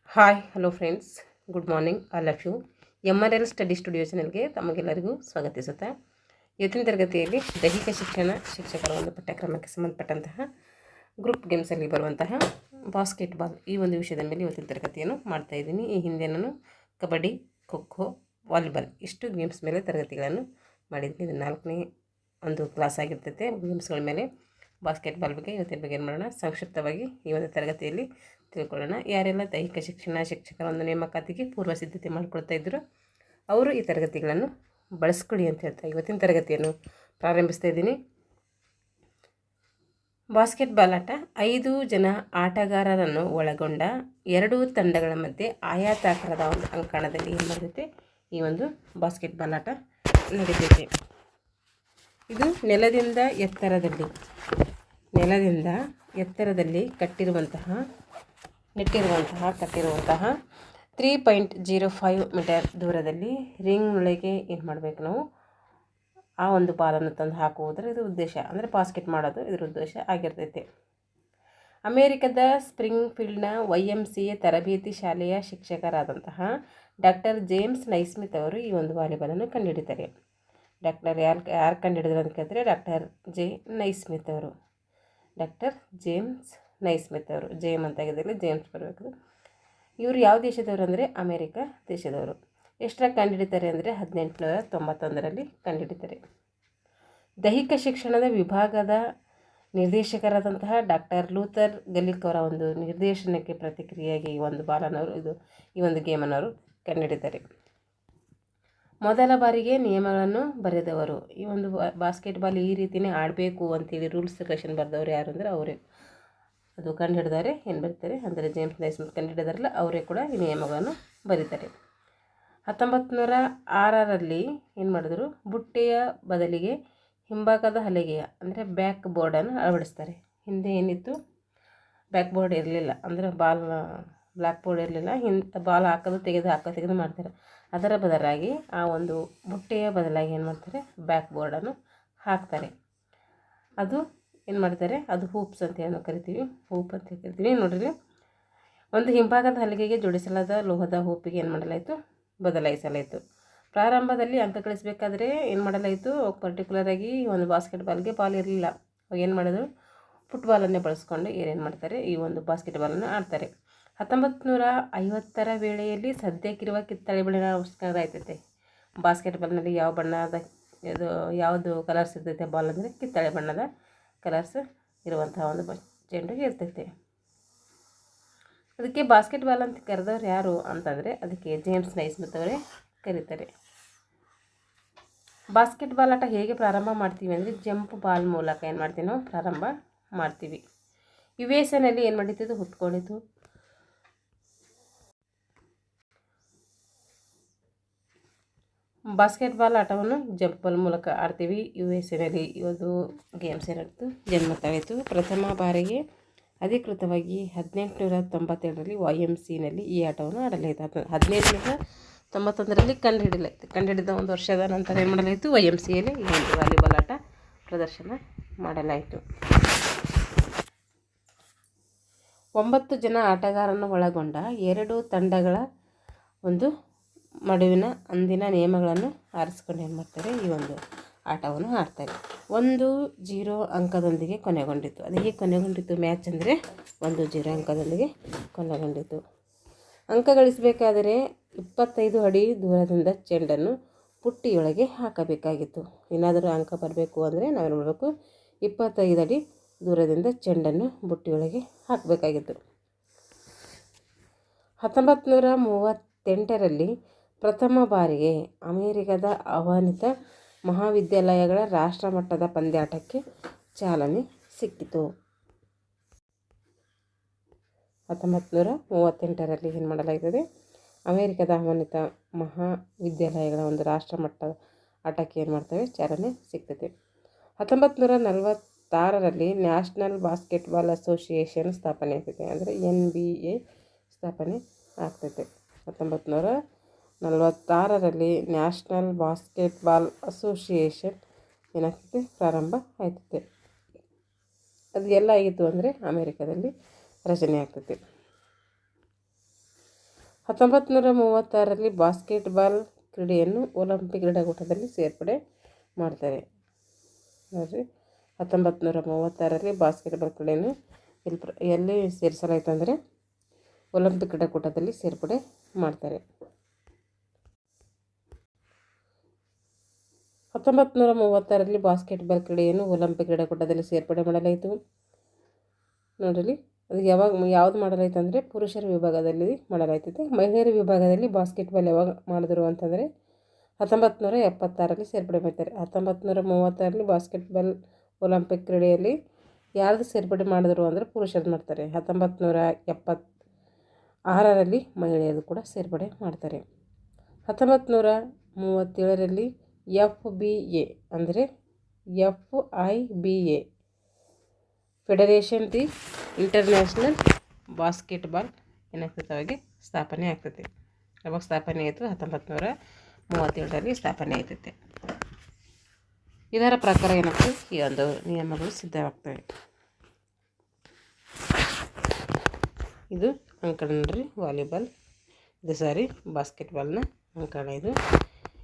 Hi hello friends, good morning all of you. MRL study studio ಚಾನಲ್ಗೆ ತಮಗೆಲ್ಲರಿಗೂ ಸ್ವಾಗತಿಸುತ್ತಾ ಇವತ್ತಿನ ತರಗತಿಯಲ್ಲಿ ದೈಹಿಕ ಶಿಕ್ಷಣ ಶಿಕ್ಷಕರ ಒಂದು ಪಠ್ಯಕ್ರಮಕ್ಕೆ ಸಂಬಂಧಪಟ್ಟಂತಹ ಗ್ರೂಪ್ ಗೇಮ್ಸಲ್ಲಿ ಬರುವಂತಹ ಬಾಸ್ಕೆಟ್ಬಾಲ್ ಈ ಒಂದು ವಿಷಯದ ಮೇಲೆ ಇವತ್ತಿನ ತರಗತಿಯನ್ನು ಮಾಡ್ತಾಯಿದ್ದೀನಿ. ಈ ಹಿಂದೆ ನಾನು ಕಬಡ್ಡಿ, ಖೋ ಖೋ, ವಾಲಿಬಾಲ್ ಇಷ್ಟು ಗೇಮ್ಸ್ ಮೇಲೆ ತರಗತಿಗಳನ್ನು ಮಾಡಿದ್ದೀನಿ. ಇದು 4ನೇ ಒಂದು ಕ್ಲಾಸ್ ಆಗಿರ್ತೈತೆ ಗೇಮ್ಸ್ಗಳ ಮೇಲೆ. ಬಾಸ್ಕೆಟ್ಬಾಲ್ ಬಗ್ಗೆ ಇವತ್ತಿನ ಬಗ್ಗೆ ಏನು ಮಾಡೋಣ, ಸಂಕ್ಷಿಪ್ತವಾಗಿ ಈ ಒಂದು ತರಗತಿಯಲ್ಲಿ ತಿಳ್ಕೊಳ್ಳೋಣ. ಯಾರೆಲ್ಲ ದೈಹಿಕ ಶಿಕ್ಷಣ ಶಿಕ್ಷಕರ ಒಂದು ನೇಮಕಾತಿಗೆ ಪೂರ್ವ ಸಿದ್ಧತೆ ಮಾಡ್ಕೊಳ್ತಾ ಇದ್ದರು ಅವರು ಈ ತರಗತಿಗಳನ್ನು ಬಳಸ್ಕೊಳ್ಳಿ ಅಂತ ಹೇಳ್ತಾ ಇವತ್ತಿನ ತರಗತಿಯನ್ನು ಪ್ರಾರಂಭಿಸ್ತಾ ಇದ್ದೀನಿ. ಬಾಸ್ಕೆಟ್ಬಾಲ್ ಆಟ 5 ಜನ ಆಟಗಾರರನ್ನು ಒಳಗೊಂಡ 2 ತಂಡಗಳ ಮಧ್ಯೆ ಆಯಾತಾಕಾರದ ಒಂದು ಅಂಕಣದಲ್ಲಿ ಏನು ಮಾಡಿರುತ್ತೆ, ಈ ಒಂದು ಬಾಸ್ಕೆಟ್ಬಾಲ್ ಆಟ ನಡೀತೈತೆ. ಇದು ನೆಲದಿಂದ ಎತ್ತರದಲ್ಲಿ ಕಟ್ಟಿರುವಂತಹ 3.05 ಮೀಟರ್ ದೂರದಲ್ಲಿ ರಿಂಗ್ನೊಳಗೆ ಏನು ಮಾಡಬೇಕು, ನಾವು ಆ ಒಂದು ಬಾಲನ್ನು ತಂದು ಹಾಕುವುದರ ಇದು ಉದ್ದೇಶ, ಅಂದರೆ ಬಾಸ್ಕೆಟ್ ಮಾಡೋದು ಇದರ ಉದ್ದೇಶ ಆಗಿರ್ತೈತೆ. ಅಮೇರಿಕದ ಸ್ಪ್ರಿಂಗ್ ಫೀಲ್ಡ್ನ YMCA ತರಬೇತಿ ಶಾಲೆಯ ಶಿಕ್ಷಕರಾದಂತಹ ಡಾಕ್ಟರ್ ಜೇಮ್ಸ್ ನೈಸ್ಮಿತ್ ಅವರು ಈ ಒಂದು ವಾಲಿಬಾಲನ್ನು ಕಂಡುಹಿಡಿತಾರೆ. ಯಾರು ಕಂಡುಹಿಡಿದ್ರು ಅಂತ ಕೇಳಿದ್ರೆ ಡಾಕ್ಟರ್ ನೈಸ್ಮಿತ್ ಅವರು. ಡಾಕ್ಟರ್ ಜೇಮ್ಸ್ ನೈಸ್ಮಿತ್ ಅವರು, ಜೇಮ್ ಅಂತ ಆಗಿದ್ದಲ್ಲಿ ಜೇಮ್ಸ್ ಬರಬೇಕು. ಇವರು ಯಾವ ದೇಶದವರು ಅಂದರೆ ಅಮೇರಿಕ ದೇಶದವರು. ಎಷ್ಟರಾಗ ಕಂಡುಹಿಡಿತಾರೆ ಅಂದರೆ 1891ರಲ್ಲಿ ಕಂಡುಹಿಡಿತಾರೆ. ದೈಹಿಕ ಶಿಕ್ಷಣದ ವಿಭಾಗದ ನಿರ್ದೇಶಕರಾದಂತಹ ಡಾಕ್ಟರ್ ಲೂಥರ್ ಗಲಿಕ್ ಅವರ ಒಂದು ನಿರ್ದೇಶನಕ್ಕೆ ಪ್ರತಿಕ್ರಿಯೆಯಾಗಿ ಈ ಒಂದು ಈ ಒಂದು ಗೇಮನ್ನು ಕಂಡುಹಿಡಿತಾರೆ. ಮೊದಲ ಬಾರಿಗೆ ನಿಯಮಗಳನ್ನು ಬರೆದವರು, ಈ ಒಂದು ಬಾಸ್ಕೆಟ್ಬಾಲ್ ಈ ರೀತಿಯೇ ಆಡಬೇಕು ಅಂತೇಳಿ ರೂಲ್ಸ್ ರೆಗ್ಯುಲೇಷನ್ ಬರೆದವರು ಯಾರು ಅಂದರೆ ಅವರೇ, ಅದು ಕಂಡುಹಿಡಿದವರೇ ಏನು ಬರೀತಾರೆ ಅಂದರೆ ಜೇಮ್ಸ್ ನೈಸ್ಮಿತ್ ಕಂಡುಹಿಡಿದಾರಲ್ಲ ಅವರೇ ಕೂಡ ಈ ನಿಯಮಗಳನ್ನು ಬರೀತಾರೆ. 1906ರಲ್ಲಿ ಏನು ಮಾಡಿದ್ರು, ಬುಟ್ಟೆಯ ಬದಲಿಗೆ ಹಿಂಭಾಗದ ಹಲಗೆಯ ಅಂದರೆ ಬ್ಯಾಕ್ ಬೋರ್ಡನ್ನು ಅಳವಡಿಸ್ತಾರೆ. ಹಿಂದೆ ಏನಿತ್ತು, ಬ್ಯಾಕ್ ಬೋರ್ಡ್ ಇರಲಿಲ್ಲ, ಅಂದರೆ ಬ್ಲ್ಯಾಕ್ ಬೋರ್ಡ್ ಇರಲಿಲ್ಲ. ಬಾಲ್ ಹಾಕೋದು ತೆಗೆದು ಮಾಡ್ತಾರೆ. ಅದರ ಬದಲಾಗಿ ಆ ಒಂದು ಬುಟ್ಟೆಯ ಬದಲಾಗಿ ಏನು ಮಾಡ್ತಾರೆ, ಬ್ಯಾಕ್ ಬೋರ್ಡನ್ನು ಹಾಕ್ತಾರೆ. ಅದು ಏನು ಮಾಡ್ತಾರೆ, ಅದು ಹೂಪ್ಸ್ ಅಂತ ಏನು ಕರಿತೀವಿ, ನೋಡಿರಿ. ಒಂದು ಹಿಂಭಾಗದ ಹಲಗೆಗೆ ಜೋಡಿಸಲಾದ ಲೋಹದ ಹೂಪಿಗೆ ಏನು ಮಾಡಲಾಯಿತು, ಬದಲಾಯಿಸಲಾಯಿತು. ಪ್ರಾರಂಭದಲ್ಲಿ ಅಂಕ ಗಳಿಸಬೇಕಾದ್ರೆ ಏನು ಮಾಡಲಾಯಿತು, ಪರ್ಟಿಕ್ಯುಲರಾಗಿ ಒಂದು ಬಾಸ್ಕೆಟ್ಬಾಲ್ಗೆ ಬಾಲ್ ಇರಲಿಲ್ಲ. ಏನು ಮಾಡಿದ್ರು, ಫುಟ್ಬಾಲನ್ನೇ ಬಳಸ್ಕೊಂಡು ಏನೇನು ಮಾಡ್ತಾರೆ, ಈ ಒಂದು ಬಾಸ್ಕೆಟ್ಬಾಲನ್ನು ಆಡ್ತಾರೆ. 1950ರ ವೇಳೆಯಲ್ಲಿ ಸದ್ಯಕ್ಕಿರುವ ಕಿತ್ತಳೆ ಬಣ್ಣದ ಆವಿಷ್ಕಾರ ಆಯ್ತೈತೆ. ಬಾಸ್ಕೆಟ್ಬಾಲ್ನಲ್ಲಿ ಯಾವುದು ಕಲರ್ಸ್ ಇರ್ತೈತೆ ಬಾಲ್ ಅಂದರೆ ಕಿತ್ತಳೆ ಬಣ್ಣದ ಕಲರ್ಸ್ ಇರುವಂತಹ ಒಂದು ಚೆಂಡು ಇರ್ತೈತೆ. ಅದಕ್ಕೆ ಬಾಸ್ಕೆಟ್ಬಾಲ್ ಅಂತ ಕರೆದವ್ರು ಯಾರು ಅಂತಂದರೆ ಅದಕ್ಕೆ ಜೇಮ್ಸ್ ನೈಸ್ಮಿತ್ ಅವರೇ ಕರೀತಾರೆ. ಬಾಸ್ಕೆಟ್ಬಾಲ್ ಆಟ ಹೇಗೆ ಪ್ರಾರಂಭ ಮಾಡ್ತೀವಿ ಅಂದರೆ ಜಂಪ್ ಬಾಲ್ ಮೂಲಕ ಏನು ಮಾಡ್ತೀವಿ, ನಾವು ಪ್ರಾರಂಭ ಮಾಡ್ತೀವಿ. USA ಏನು ಮಾಡಿತ್ತು, ಹುಟ್ಕೊಂಡಿತ್ತು. ಬಾಸ್ಕೆಟ್ಬಾಲ್ ಆಟವನ್ನು ಜಂಪ್ ಬಾಲ್ ಮೂಲಕ ಆಡ್ತೀವಿ. USA ಇವತ್ತು ಗೇಮ್ಸ್ ಏನಾಯಿತು, ಜನ್ಮ ತಾಳಿತು. ಪ್ರಥಮ ಬಾರಿಗೆ ಅಧಿಕೃತವಾಗಿ 1897ರಲ್ಲಿ YMCA ಈ ಆಟವನ್ನು ಆಡಲಾಯಿತು. 1891ರಲ್ಲಿ ಕಂಡುಹಿಡಿದ ಒಂದು ವರ್ಷದ ನಂತರ ಏನು ಮಾಡಲಾಯಿತು, YMCA ಈ ಒಂದು ವಾಲಿಬಾಲ್ ಆಟ ಪ್ರದರ್ಶನ ಮಾಡಲಾಯಿತು. 9 ಜನ ಆಟಗಾರರನ್ನು ಒಳಗೊಂಡ 2 ತಂಡಗಳ ಒಂದು ನಡುವಿನ ಅಂದಿನ ನಿಯಮಗಳನ್ನು ಆರಿಸ್ಕೊಂಡು ಏನು ಮಾಡ್ತಾರೆ, ಈ ಒಂದು ಆಟವನ್ನು ಆಡ್ತಾರೆ. 1-0 ಅಂಕದೊಂದಿಗೆ ಕೊನೆಗೊಂಡಿತು. ಅದು ಹೇಗೆ ಕೊನೆಗೊಂಡಿತ್ತು ಮ್ಯಾಚ್ ಅಂದರೆ 1-0 ಅಂಕದೊಂದಿಗೆ ಕೊನೆಗೊಂಡಿತು. ಅಂಕ ಗಳಿಸಬೇಕಾದರೆ 25 ಅಡಿ ದೂರದಿಂದ ಚೆಂಡನ್ನು ಪುಟ್ಟಿಯೊಳಗೆ ಹಾಕಬೇಕಾಗಿತ್ತು. ಏನಾದರೂ ಅಂಕ ಬರಬೇಕು ಅಂದರೆ ನಾವೇನು ಮಾಡಬೇಕು, 25 ಅಡಿ ದೂರದಿಂದ ಚೆಂಡನ್ನು ಬುಟ್ಟಿಯೊಳಗೆ ಹಾಕಬೇಕಾಗಿತ್ತು. 1938ರಲ್ಲಿ ಪ್ರಥಮ ಬಾರಿಗೆ ಅಮೇರಿಕದ ಆಹ್ವಾನಿತ ಮಹಾವಿದ್ಯಾಲಯಗಳ ರಾಷ್ಟ್ರಮಟ್ಟದ ಪಂದ್ಯಾಟಕ್ಕೆ ಚಾಲನೆ ಸಿಕ್ಕಿತು. 1938ರಲ್ಲಿ ಏನು ಮಾಡಲಾಗುತ್ತದೆ, ಅಮೇರಿಕದ ಆಹ್ವಾನಿತ ಮಹಾವಿದ್ಯಾಲಯಗಳ ಒಂದು ರಾಷ್ಟ್ರಮಟ್ಟದ ಆಟಕ್ಕೆ ಏನು ಮಾಡ್ತವೆ, ಚಾಲನೆ ಸಿಗ್ತದೆ. 1946ರಲ್ಲಿ ನ್ಯಾಷನಲ್ ಬಾಸ್ಕೆಟ್ಬಾಲ್ ಅಸೋಸಿಯೇಷನ್ ಸ್ಥಾಪನೆ ಆಗ್ತದೆ, ಅಂದರೆ NBA ಸ್ಥಾಪನೆ ಆಗ್ತೈತೆ. 1946ರಲ್ಲಿ ನ್ಯಾಷನಲ್ ಬಾಸ್ಕೆಟ್ಬಾಲ್ ಅಸೋಸಿಯೇಷನ್ ಏನಾಗ್ತದೆ, ಪ್ರಾರಂಭ ಆಯ್ತದೆ. ಅದು ಎಲ್ಲ ಆಗಿತ್ತು ಅಂದರೆ ಅಮೇರಿಕಾದಲ್ಲಿ ರಚನೆ ಆಗ್ತದೆ. 1936ರಲ್ಲಿ ಬಾಸ್ಕೆಟ್ಬಾಲ್ ಕ್ರೀಡೆಯನ್ನು ಒಲಿಂಪಿಕ್ ಕ್ರೀಡಾಕೂಟದಲ್ಲಿ ಸೇರ್ಪಡೆ ಮಾಡ್ತಾರೆ. ನೋಡಿರಿ, 1936ರಲ್ಲಿ ಬಾಸ್ಕೆಟ್ಬಾಲ್ ಕ್ರೀಡೆಯನ್ನು ಎಲ್ಲಿ ಸೇರಿಸಲಾಯಿತು ಅಂದರೆ ಒಲಿಂಪಿಕ್ ಕ್ರೀಡಾಕೂಟದಲ್ಲಿ ಸೇರ್ಪಡೆ ಮಾಡ್ತಾರೆ. 1936ರಲ್ಲಿ ಬಾಸ್ಕೆಟ್ಬಾಲ್ ಕ್ರೀಡೆಯನ್ನು ಒಲಿಂಪಿಕ್ ಕ್ರೀಡಾಕೂಟದಲ್ಲಿ ಸೇರ್ಪಡೆ ಮಾಡಲಾಯಿತು. ನೋಡಿರಿ, ಅದು ಯಾವುದು ಮಾಡಲಾಯಿತು ಅಂದರೆ ಪುರುಷರ ವಿಭಾಗದಲ್ಲಿ ಮಾಡಲಾಯ್ತೈತೆ. ಮಹಿಳೆಯರ ವಿಭಾಗದಲ್ಲಿ ಬಾಸ್ಕೆಟ್ಬಾಲ್ ಯಾವಾಗ ಮಾಡಿದ್ರು ಅಂತಂದರೆ 1976ರಲ್ಲಿ ಸೇರ್ಪಡೆ ಮಾಡ್ತಾರೆ. 1936ರಲ್ಲಿ ಬಾಸ್ಕೆಟ್ಬಾಲ್ ಒಲಿಂಪಿಕ್ ಕ್ರೀಡೆಯಲ್ಲಿ ಯಾರ್ದು ಸೇರ್ಪಡೆ ಮಾಡಿದ್ರು ಅಂದರೆ ಪುರುಷರು ಮಾಡ್ತಾರೆ. 1976ರಲ್ಲಿ ಮಹಿಳೆಯರು ಕೂಡ ಸೇರ್ಪಡೆ ಮಾಡ್ತಾರೆ. 1937ರಲ್ಲಿ FBA ಅಂದರೆ FIBA federation the international basketball ಏನಾಗ್ತೈತೆ ಅವಾಗೆ ಸ್ಥಾಪನೆ ಆಗ್ತೈತೆ. ಅವಾಗ ಸ್ಥಾಪನೆ ಆಯಿತು 1937ರಲ್ಲಿ ಸ್ಥಾಪನೆ ಆಯ್ತೈತೆ. ಇದರ ಪ್ರಕಾರ ಏನಾಗ್ತದೆ, ಈ ಒಂದು ನಿಯಮಗಳು ಸಿದ್ಧವಾಗ್ತವೆ. ಇದು ಅಂಕಣ ನೋಡ್ರಿ, ವಾಲಿಬಾಲ್ ಬಾಸ್ಕೆಟ್ಬಾಲ್ನ ಅಂಕಣ.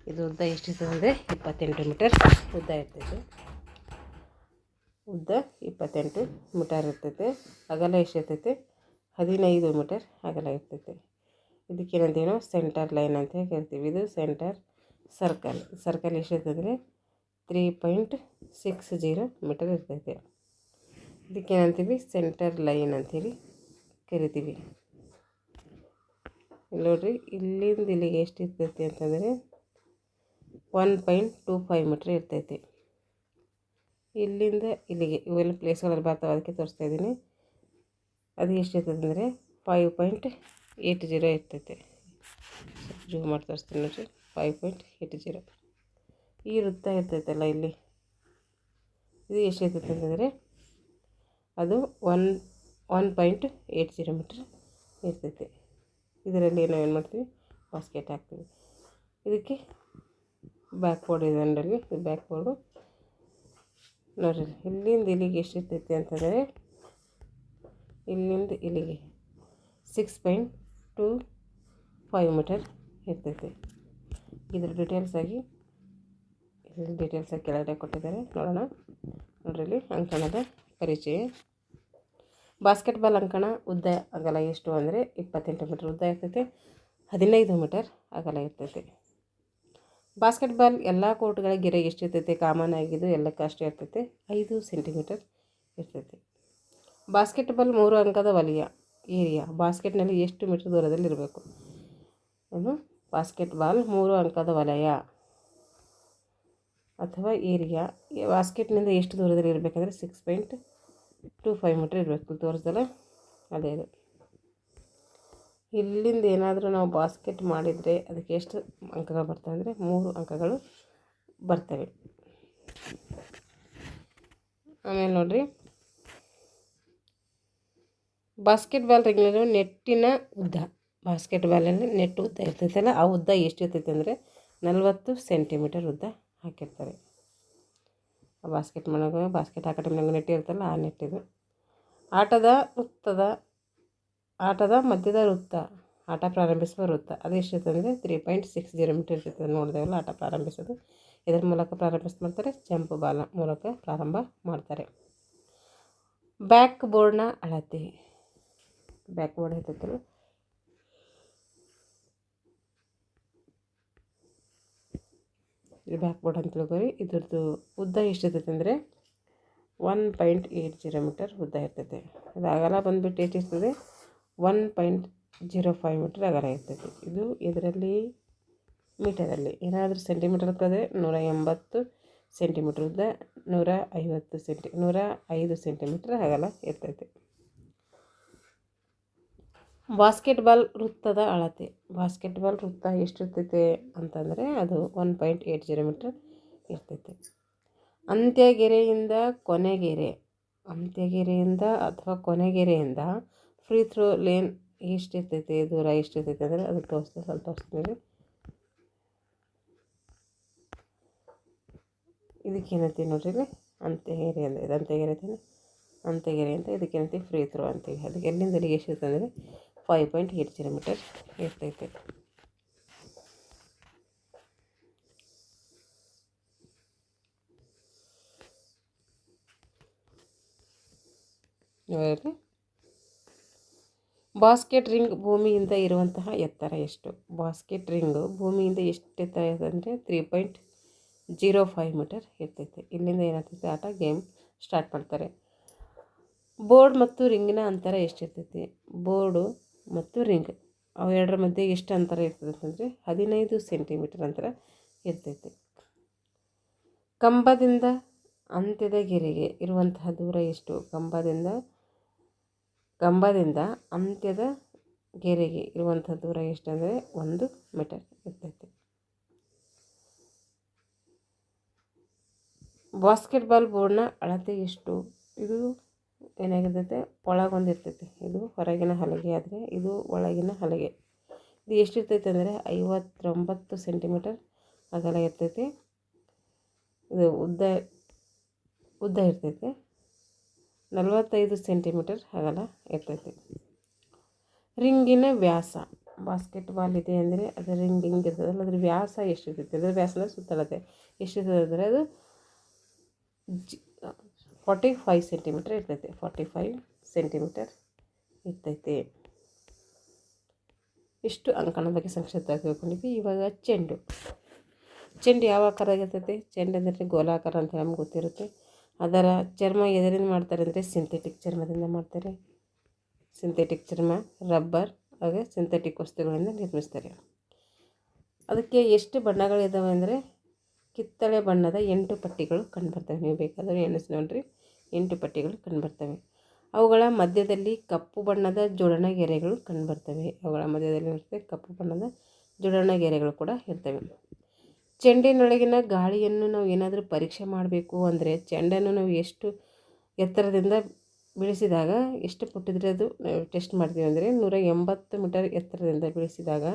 ಇದು ಉದ್ದ ಎಷ್ಟಿರ್ತದೆ ಅಂದರೆ 28 ಮೀಟರ್ ಉದ್ದ ಇರ್ತೈತೆ. ಉದ್ದ 28 ಮೀಟರ್ ಇರ್ತೈತೆ. ಅಗಲ ಎಷ್ಟಿರ್ತೈತೆ 15 ಮೀಟರ್ ಅಗಲ ಇರ್ತೈತೆ. ಇದಕ್ಕೇನಂತೀವಿ ನಾವು ಸೆಂಟರ್ ಲೈನ್ ಅಂತ ಹೇಳ್ತೀವಿ. ಇದು ಸೆಂಟರ್ ಸರ್ಕಲ್ ಎಷ್ಟಿರ್ತದೆ ಅಂದರೆ 3.60 ಮೀಟರ್ ಇರ್ತೈತೆ. ಇದಕ್ಕೇನಂತೀವಿ ಸೆಂಟರ್ ಲೈನ್ ಅಂತೇಳಿ ಕರಿತೀವಿ. ಇಲ್ಲಿ ನೋಡ್ರಿ, ಇಲ್ಲಿಂದ ಇಲ್ಲಿಗೆ ಎಷ್ಟು ಇರ್ತೈತಿ ಅಂತಂದರೆ 1.25 ಮೀಟ್ರ್ ಇರ್ತೈತಿ. ಇಲ್ಲಿಂದ ಇಲ್ಲಿಗೆ ಇವೆಲ್ಲ ಪ್ಲೇಸ್ಗಳಲ್ಲಿ ಬರ್ತಾವೆ, ಅದಕ್ಕೆ ತೋರಿಸ್ತಾ ಇದ್ದೀನಿ. ಅದು ಎಷ್ಟಿರ್ತದೆ ಅಂದರೆ 5.80 ಇರ್ತೈತೆ. ಜೂಮ್ ಮಾಡಿ ತೋರಿಸ್ತೀನಿ ನೋಡಿರಿ, 5.80. ಈ ವೃತ್ತ ಇರ್ತೈತಲ್ಲ ಇಲ್ಲಿ, ಇದು ಎಷ್ಟಿರ್ತೈತೆ ಅಂತಂದರೆ ಅದು 1.80 ಮೀಟ್ರ್ ಇರ್ತೈತೆ. ಇದರಲ್ಲಿ ನಾವು ಏನು ಮಾಡ್ತೀವಿ, ಬಾಸ್ಕೆಟ್ ಹಾಕ್ತೀವಿ. ಇದಕ್ಕೆ ಬ್ಯಾಕ್ ಬೋರ್ಡ್ ಇದೆ ಅಂಡಲ್ಲಿ, ಇದು ಬ್ಯಾಕ್ ಬೋರ್ಡು ನೋಡಿರಿ. ಇಲ್ಲಿಂದ ಇಲ್ಲಿಗೆ ಎಷ್ಟಿರ್ತೈತೆ ಅಂತಂದರೆ ಇಲ್ಲಿಂದ ಇಲ್ಲಿಗೆ 6.25 ಮೀಟರ್ ಇರ್ತೈತೆ. ಇದ್ರ ಡೀಟೇಲ್ಸಾಗಿ ಕೆಳಗಡೆ ಕೊಟ್ಟಿದ್ದಾರೆ, ನೋಡೋಣ. ನೋಡ್ರಿ, ಅಂಕಣದ ಪರಿಚಯ. ಬಾಸ್ಕೆಟ್ಬಾಲ್ ಅಂಕಣ ಉದ್ದ ಅಗಲ ಎಷ್ಟು ಅಂದರೆ 28 ಮೀಟರ್ ಉದ್ದ ಇರ್ತೈತೆ, 15 ಮೀಟರ್ ಅಗಲ ಇರ್ತೈತೆ. ಬಾಸ್ಕೆಟ್ಬಾಲ್ ಎಲ್ಲ ಕೋರ್ಟ್ಗಳ ಗೆರೆ ಎಷ್ಟಿರ್ತೈತೆ, ಕಾಮನ್ ಆಗಿದ್ದು ಎಲ್ಲಕ್ಕೆ ಅಷ್ಟೇ ಇರ್ತೈತೆ, 5 ಸೆಂಟಿಮೀಟರ್ ಇರ್ತೈತೆ. ಬಾಸ್ಕೆಟ್ಬಾಲ್ 3 ಅಂಕದ ವಲಯ ಏರಿಯಾ ಬಾಸ್ಕೆಟ್ನಲ್ಲಿ ಎಷ್ಟು ಮೀಟರ್ ದೂರದಲ್ಲಿ ಇರಬೇಕು? ಬಾಸ್ಕೆಟ್ಬಾಲ್ 3 ಅಂಕದ ವಲಯ ಅಥವಾ ಏರಿಯಾ ಬಾಸ್ಕೆಟ್ನಿಂದ ಎಷ್ಟು ದೂರದಲ್ಲಿ ಇರಬೇಕಂದ್ರೆ 6.25 ಮೀಟರ್ ಇರಬೇಕು. ತೋರಿಸ್ದಲ್ಲ ಅದೇ ಇದು. ಇಲ್ಲಿಂದ ಏನಾದರೂ ನಾವು ಬಾಸ್ಕೆಟ್ ಮಾಡಿದರೆ ಅದಕ್ಕೆ ಎಷ್ಟು ಅಂಕಗಳು ಬರ್ತವೆ ಅಂದರೆ 3 ಅಂಕಗಳು ಬರ್ತವೆ. ಆಮೇಲೆ ನೋಡಿರಿ, ಬಾಸ್ಕೆಟ್ಬಾಲ್ ರಿಂಗ್ನಲ್ಲಿ ನೆಟ್ಟಿನ ಉದ್ದ, ಬಾಸ್ಕೆಟ್ಬಾಲಲ್ಲಿ ನೆಟ್ ಉದ್ದ ಇರ್ತೈತಲ್ಲ, ಆ ಉದ್ದ ಎಷ್ಟಿರ್ತೈತೆ ಅಂದರೆ 40 ಸೆಂಟಿಮೀಟರ್ ಉದ್ದ ಹಾಕಿರ್ತಾರೆ. ಆ ಬಾಸ್ಕೆಟ್ ಹಾಕೋ ಟೈಮ್ನಾಗ ನೆಟ್ ಇರ್ತಲ್ಲ, ಆ ನೆಟ್ಟಿದು. ಆಟದ ಮಧ್ಯದ ವೃತ್ತ, ಆಟ ಪ್ರಾರಂಭಿಸುವ ವೃತ್ತ, ಅದು ಎಷ್ಟಿರ್ತದೆ ಅಂದರೆ 3.60 ಮೀಟರ್ ಇರ್ತದೆ. ನೋಡಿದೆವಲ್ಲ, ಆಟ ಪ್ರಾರಂಭಿಸೋದು ಇದರ ಮೂಲಕ ಮಾಡ್ತಾರೆ, ಜಂಪ್ ಬಾಲ್ ಮೂಲಕ ಪ್ರಾರಂಭ ಮಾಡ್ತಾರೆ. ಬ್ಯಾಕ್ ಬೋರ್ಡ್ನ ಅಳತೆ, ಬ್ಯಾಕ್ ಬೋರ್ಡ್ ಇರ್ತೈತಲ್ಲ, ಇದು ಬ್ಯಾಕ್ ಬೋರ್ಡ್ ಅಂತ ತಿಳ್ಕೊರಿ. ಇದ್ರದ್ದು ಉದ್ದ ಎಷ್ಟಿರ್ತೈತೆ ಅಂದರೆ 1.80 ಮೀಟರ್ ಉದ್ದ ಇರ್ತೈತೆ. ಅದು ಅಗಲ ಬಂದುಬಿಟ್ಟು ಎಷ್ಟಿರ್ತದೆ 1.05 ಮೀಟರ್ ಅಗಲ ಇರ್ತೈತೆ. ಇದು ಇದರಲ್ಲಿ ಮೀಟರಲ್ಲಿ ಏನಾದರೂ ಸೆಂಟಿಮೀಟರ್ ಇರ್ತದೆ 180 ಸೆಂಟಿಮೀಟ್ರ್ ಉದ್ದ, 105 ಸೆಂಟಿಮೀಟ್ರ್ ಅಗಲ ಇರ್ತೈತೆ. ಬಾಸ್ಕೆಟ್ಬಾಲ್ ವೃತ್ತದ ಅಳತೆ, ಬಾಸ್ಕೆಟ್ಬಾಲ್ ವೃತ್ತ ಎಷ್ಟಿರ್ತೈತೆ ಅಂತಂದರೆ ಅದು 1.80 ಮೀಟರ್ ಇರ್ತೈತೆ. ಅಂತ್ಯಗೆರೆಯಿಂದ ಅಥವಾ ಕೊನೆಗೆರೆಯಿಂದ ಫ್ರೀ ಥ್ರೋ ಲೇನ್ ಎಷ್ಟಿರ್ತೈತೆ, ದೂರ ಎಷ್ಟಿರ್ತೈತೆ ಅಂದರೆ ಅದಕ್ಕೆ ತೋರಿಸ್ತೀನಿ. ಇದಕ್ಕೇನಂತೀವಿ ನೋಡ್ರಿ, ಅಂತ್ಯಗೆರೆ ಅಂದರೆ ಇದು ಅಂತ್ಯಗೆರೆ ಅಂತ ಇದಕ್ಕೇನಂತೀವಿ ಫ್ರೀ ಥ್ರೋ ಅಂತೀವಿ. ಅದಕ್ಕೆ ಎಲ್ಲಿಂದ ಎಲ್ಲಿಗೆ ಎಷ್ಟಿರ್ತದೆ ಅಂದರೆ 5.80 ಮೀಟರ್ ಇರ್ತೈತೆ. ನೋಡಿ, ಬಾಸ್ಕೆಟ್ ರಿಂಗ್ ಭೂಮಿಯಿಂದ ಇರುವಂತಹ ಎತ್ತರ ಎಷ್ಟು? ಬಾಸ್ಕೆಟ್ ರಿಂಗು ಭೂಮಿಯಿಂದ ಎಷ್ಟು ಎತ್ತರ ಇದೆ ಅಂದರೆ 3.05 ಮೀಟರ್ ಇರ್ತೈತೆ. ಇಲ್ಲಿಂದ ಏನಾಗ್ತೈತೆ, ಆಟ ಗೇಮ್ ಸ್ಟಾರ್ಟ್ ಮಾಡ್ತಾರೆ. ಬೋರ್ಡ್ ಮತ್ತು ರಿಂಗಿನ ಅಂತರ ಎಷ್ಟಿರ್ತೈತಿ? ಬೋರ್ಡು ಮತ್ತು ರಿಂಗ್ ಅವೆರಡರ ಮಧ್ಯೆ ಎಷ್ಟು ಅಂತರ ಇರ್ತದೆ ಅಂತಂದರೆ 15 ಸೆಂಟಿಮೀಟರ್ ಅಂತರ ಇರ್ತೈತಿ. ಕಂಬದಿಂದ ಅಂತ್ಯದ ಗೆರೆಗೆ ಇರುವಂತಹ ದೂರ ಎಷ್ಟು? ಕಂಬದಿಂದ ಅಂತ್ಯದ ಗೆರೆಗೆ ಇರುವಂಥ ದೂರ ಎಷ್ಟು ಅಂದರೆ 1 ಮೀಟರ್ ಇರ್ತೈತಿ. ಬಾಸ್ಕೆಟ್ಬಾಲ್ ಬೋರ್ಡ್ನ ಅಳತೆ ಎಷ್ಟು? ಇದು ಏನಾಗಿರ್ತೈತೆ, ಒಳಗೊಂದಿರ್ತೈತಿ. ಇದು ಹೊರಗಿನ ಹಲಗೆ ಆದರೆ ಇದು ಒಳಗಿನ ಹಲಗೆ. ಇದು ಎಷ್ಟಿರ್ತೈತೆ ಅಂದರೆ 59 ಸೆಂಟಿಮೀಟರ್ ಅಗಲ ಇರ್ತೈತಿ. ಇದು ಉದ್ದ ಇರ್ತೈತೆ 45 ಸೆಂಟಿಮೀಟರ್ ಅಗಲ ಇರ್ತೈತಿ. ರಿಂಗಿನ ವ್ಯಾಸ, ಬಾಸ್ಕೆಟ್ಬಾಲ್ ಇದೆ ಅಂದರೆ ಅದರ ರಿಂಗ್ ಹಿಂಗೆ ಇರ್ತದಲ್ಲ, ಅದ್ರ ವ್ಯಾಸ ಎಷ್ಟಿರ್ತೈತಿ? ಅದರ ವ್ಯಾಸ ಅಂದರೆ ಸುತ್ತಳತೆ ಎಷ್ಟಿರ್ತದೆ ಅಂದರೆ ಅದು 45 ಸೆಂಟಿಮೀಟರ್ ಇರ್ತೈತೆ. 45 ಸೆಂಟಿಮೀಟರ್ ಇರ್ತೈತೆ. ಇಷ್ಟು ಅಂಕಣ ಬಗ್ಗೆ ಸಂಕ್ಷಿಪ್ತವಾಗಿ ತಿಳ್ಕೊಂಡಿದ್ವಿ. ಇವಾಗ ಚೆಂಡು ಯಾವ ಆಕಾರದಾಗಿರ್ತೈತೆ? ಚೆಂಡು ಅಂದರೆ ಗೋಲಾಕಾರ ಅಂತ ನಮ್ಗೆ ಗೊತ್ತಿರುತ್ತೆ. ಅದರ ಚರ್ಮ ಎದರಿಂದ ಮಾಡ್ತಾರೆ ಅಂದರೆ ಸಿಂಥೆಟಿಕ್ ಚರ್ಮದಿಂದ ಮಾಡ್ತಾರೆ. ಸಿಂಥೆಟಿಕ್ ಚರ್ಮ, ರಬ್ಬರ್ ಹಾಗೆ ಸಿಂಥೆಟಿಕ್ ವಸ್ತುಗಳಿಂದ ನಿರ್ಮಿಸ್ತಾರೆ. ಅದಕ್ಕೆ ಎಷ್ಟು ಬಣ್ಣಗಳಿದ್ದಾವೆ ಅಂದರೆ ಕಿತ್ತಳೆ ಬಣ್ಣದ 8 ಪಟ್ಟಿಗಳು ಕಂಡುಬರ್ತವೆ. ನೀವು ಬೇಕಾದರೆ ಎಣಿಸಿ ನೋಡ್ರಿ, 8 ಪಟ್ಟಿಗಳು ಕಂಡುಬರ್ತವೆ. ಅವುಗಳ ಮಧ್ಯದಲ್ಲಿ ಕಪ್ಪು ಬಣ್ಣದ ಜೋಡಣಾ ಗೆರೆಗಳು ಕಂಡುಬರ್ತವೆ. ಅವುಗಳ ಮಧ್ಯದಲ್ಲಿ ಇರ್ತವೆ ಕಪ್ಪು ಬಣ್ಣದ ಜೋಡಣಾ ಗೆರೆಗಳು ಕೂಡ ಇರ್ತವೆ. ಚೆಂಡಿನೊಳಗಿನ ಗಾಳಿಯನ್ನು ನಾವು ಏನಾದರೂ ಪರೀಕ್ಷೆ ಮಾಡಬೇಕು ಅಂದರೆ ಚೆಂಡನ್ನು ನಾವು ಎಷ್ಟು ಎತ್ತರದಿಂದ ಬೀಳಿಸಿದಾಗ ಎಷ್ಟು ಪುಟ್ಟಿದ್ರೆ ಅದು ಟೆಸ್ಟ್ ಮಾಡ್ತೀವಿ ಅಂದರೆ 180 ಮೀಟರ್ ಎತ್ತರದಿಂದ ಬೀಳಿಸಿದಾಗ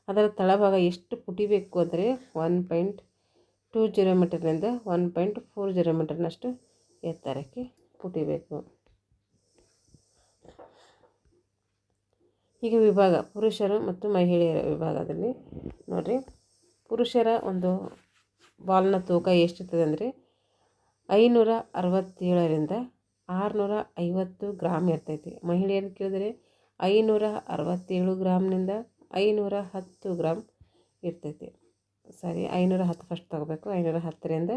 ಅದರ ತಳಭಾಗ ಎಷ್ಟು ಪುಟಿಬೇಕು ಅಂದರೆ 1.20 ಮೀಟರ್ನಿಂದ 1.40 ಮೀಟರ್ನಷ್ಟು ಎತ್ತರಕ್ಕೆ ಪುಟಿಬೇಕು. ಈಗ ವಿಭಾಗ, ಪುರುಷರು ಮತ್ತು ಮಹಿಳೆಯರ ವಿಭಾಗದಲ್ಲಿ ನೋಡಿರಿ, ಪುರುಷರ ಒಂದು ಬಾಲ್ನ ತೂಕ ಎಷ್ಟಿರ್ತದೆ ಅಂದರೆ 567ರಿಂದ 650 ಗ್ರಾಮ್ ಇರ್ತೈತಿ. ಮಹಿಳೆಯರು ಕೇಳಿದರೆ 567 ಗ್ರಾಮ್ನಿಂದ 510 ಗ್ರಾಮ್ ಇರ್ತೈತಿ. 510 ಫಸ್ಟ್ ತಗೋಬೇಕು. 510ರಿಂದ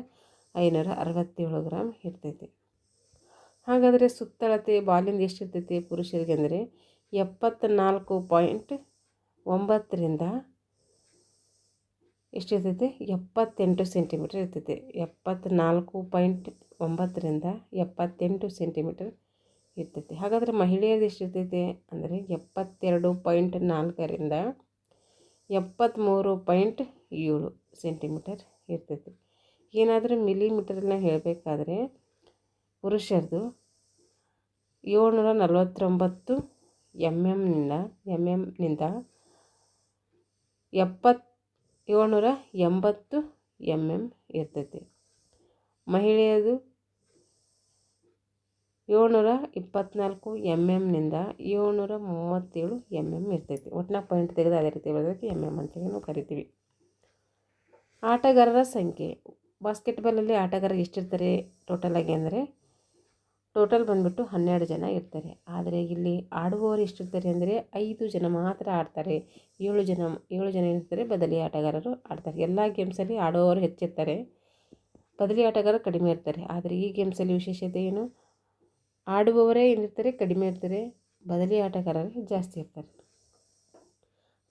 567 ಗ್ರಾಮ್ ಇರ್ತೈತಿ. ಹಾಗಾದರೆ ಸುತ್ತಳತೆ ಬಾಲಿಂದ ಎಷ್ಟಿರ್ತೈತಿ ಪುರುಷರಿಗೆ ಅಂದರೆ 74.9ರಿಂದ ಎಷ್ಟಿರ್ತೈತಿ 78 ಸೆಂಟಿಮೀಟರ್ ಇರ್ತೈತಿ. 74.9ರಿಂದ 78 ಸೆಂಟಿಮೀಟರ್ ಇರ್ತೈತಿ. ಹಾಗಾದರೆ ಮಹಿಳೆಯರದು ಎಷ್ಟಿರ್ತೈತಿ ಅಂದರೆ 72.4ರಿಂದ 73.7 ಸೆಂಟಿಮೀಟರ್ ಇರ್ತೈತಿ. ಏನಾದರೂ ಮಿಲಿಮೀಟರ್ನ ಹೇಳಬೇಕಾದ್ರೆ ಪುರುಷರದು 749 ಎಂಎಂನಿಂದ 780 ಎಂಎಂ ಇರ್ತೈತಿ. ಮಹಿಳೆಯದು 724 ಎಂಎಂನಿಂದ 737 ಎಂಎಂ ಇರ್ತೈತಿ. ಒಟ್ಟಿನ ಪಾಯಿಂಟ್ ತೆಗೆದು ಅದೇ ರೀತಿ ಬರೋದಕ್ಕೆ ಎಂಎಂ ಅಂತೇಳಿ ನಾವು ಕರಿತೀವಿ. ಆಟಗಾರರ ಸಂಖ್ಯೆ, ಬಾಸ್ಕೆಟ್ಬಾಲಲ್ಲಿ ಆಟಗಾರರು ಎಷ್ಟಿರ್ತಾರೆ ಟೋಟಲ್ ಆಗಿ ಅಂದರೆ ಟೋಟಲ್ ಬಂದುಬಿಟ್ಟು 12 ಜನ ಇರ್ತಾರೆ. ಆದರೆ ಇಲ್ಲಿ ಆಡುವವರು ಎಷ್ಟಿರ್ತಾರೆ ಅಂದರೆ 5 ಜನ ಮಾತ್ರ ಆಡ್ತಾರೆ. 7 ಜನ ಇರ್ತಾರೆ, ಬದಲಿ ಆಟಗಾರರು ಆಡ್ತಾರೆ. ಎಲ್ಲ ಗೇಮ್ಸಲ್ಲಿ ಆಡುವವರು ಹೆಚ್ಚಿರ್ತಾರೆ, ಬದಲಿ ಆಟಗಾರರು ಕಡಿಮೆ ಇರ್ತಾರೆ. ಆದರೆ ಈ ಗೇಮ್ಸಲ್ಲಿ ವಿಶೇಷತೆ ಏನು, ಆಡುವವರೇ ಏನಿರ್ತಾರೆ ಕಡಿಮೆ ಇರ್ತಾರೆ, ಬದಲಿ ಆಟಗಾರರು ಜಾಸ್ತಿ ಇರ್ತಾರೆ.